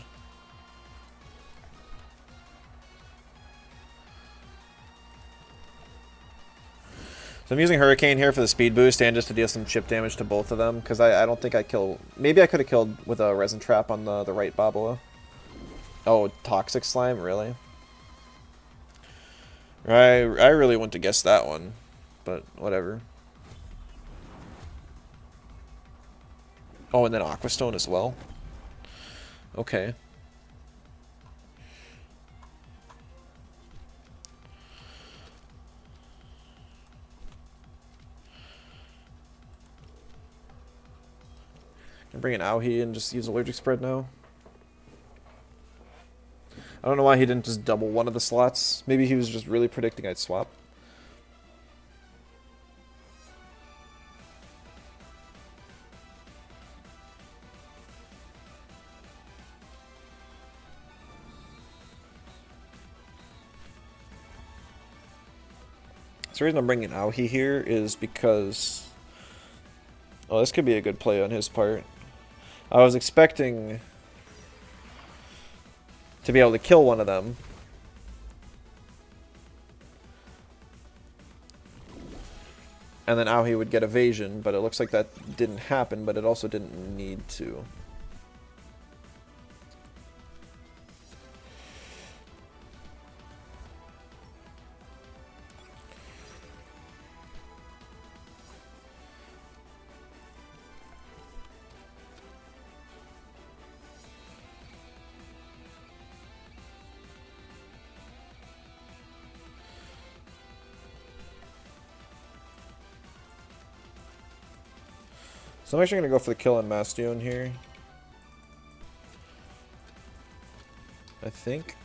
So I'm using Hurricane here for the speed boost and just to deal some chip damage to both of them, because I don't think I kill... Maybe I could have killed with a Resin Trap on the right Babola. Oh, Toxic Slime? Really? I really wouldn't have guessed that one, but whatever. Oh, and then Aquastone as well? Okay. Can bring an Auhi and just use Allergic Spread now. I don't know why he didn't just double one of the slots. Maybe he was just really predicting I'd swap. So the reason I'm bringing Auhi here is because... Oh, this could be a good play on his part. I was expecting to be able to kill one of them. And then Auhi would get evasion, but it looks like that didn't happen, but it also didn't need to. So I'm actually going to go for the kill on Mastion here. I think.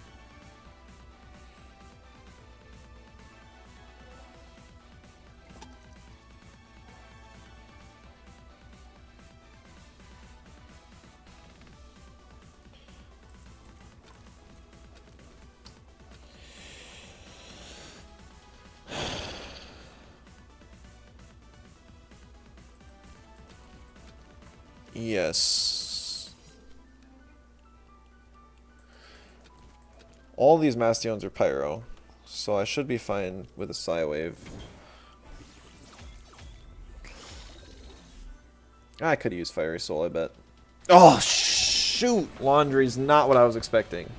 Yes. All these Mastions are Pyro, so I should be fine with a Psy Wave. I could use Fiery Soul, I bet. Oh, shoot! Laundry's not what I was expecting.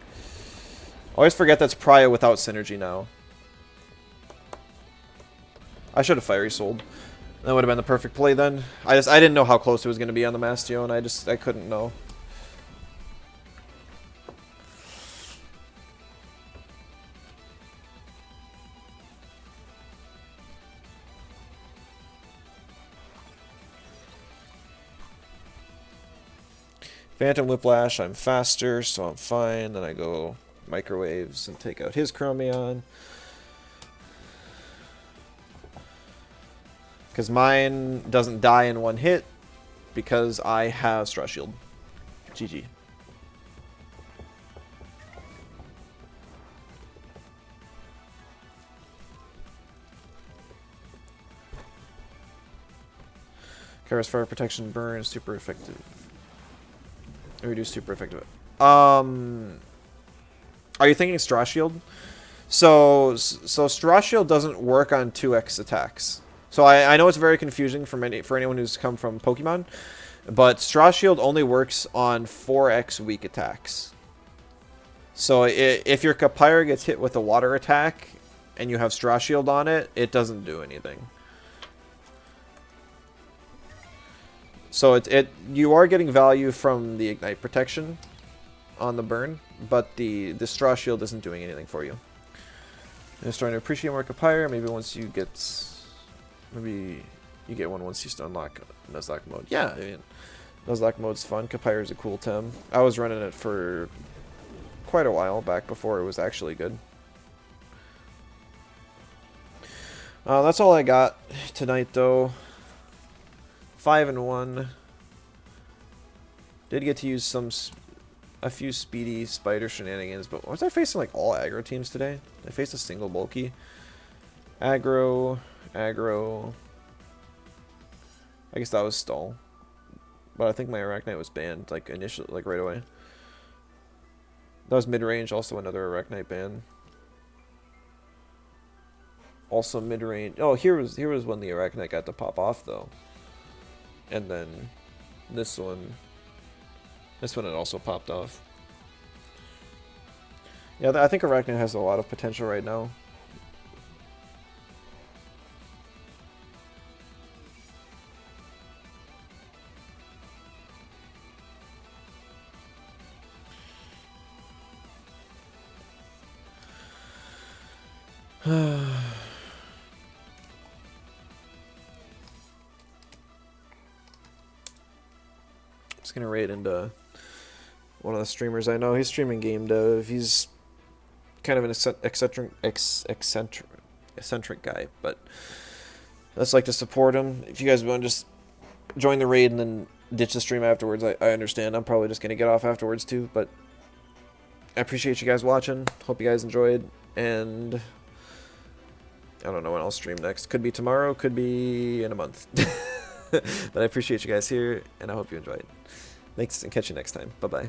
Always forget that's Prio without synergy now. I should have Fiery Souled. That would have been the perfect play then. I didn't know how close it was going to be on the Mastion. I couldn't know. Phantom Whiplash, I'm faster, so I'm fine. Then I go Microwaves and take out his Chromion. Because mine doesn't die in one hit, because I have Straw Shield. GG. Kara's Fire Protection Burn is super effective. Reduce super effective. Are you thinking Straw Shield? So Straw Shield doesn't work on 2x attacks. So I know it's very confusing for anyone who's come from Pokemon, but Straw Shield only works on 4x weak attacks. So if your Kapire gets hit with a water attack and you have Straw Shield on it, it doesn't do anything. So you are getting value from the Ignite Protection on the burn, but the Straw Shield isn't doing anything for you. You're starting to appreciate Markiplier. Maybe once you get, maybe you get one once you unlock Nuzlocke mode. Yeah, I mean, Nuzlocke mode's fun. Capier is a cool Tem. I was running it for quite a while back before it was actually good. That's all I got tonight, though. 5-1. Did get to use a few speedy spider shenanigans, but was I facing like all aggro teams today? I faced a single bulky. Aggro. I guess that was stall. But I think my Arachnite was banned, like initially, like right away. That was mid-range, also another Arachnite ban. Also mid-range. Oh, here was when the Arachnite got to pop off though. And then this one it also popped off. Yeah, I think Arachnite has a lot of potential right now. Just gonna raid into one of the streamers I know. He's streaming game dev. He's kind of an eccentric guy, but I just like to support him. If you guys want to just join the raid and then ditch the stream afterwards, I understand. I'm probably just gonna get off afterwards too, but I appreciate you guys watching. Hope you guys enjoyed, and I don't know when I'll stream next. Could be tomorrow, could be in a month. But I appreciate you guys here, and I hope you enjoyed. Thanks, and catch you next time. Bye-bye.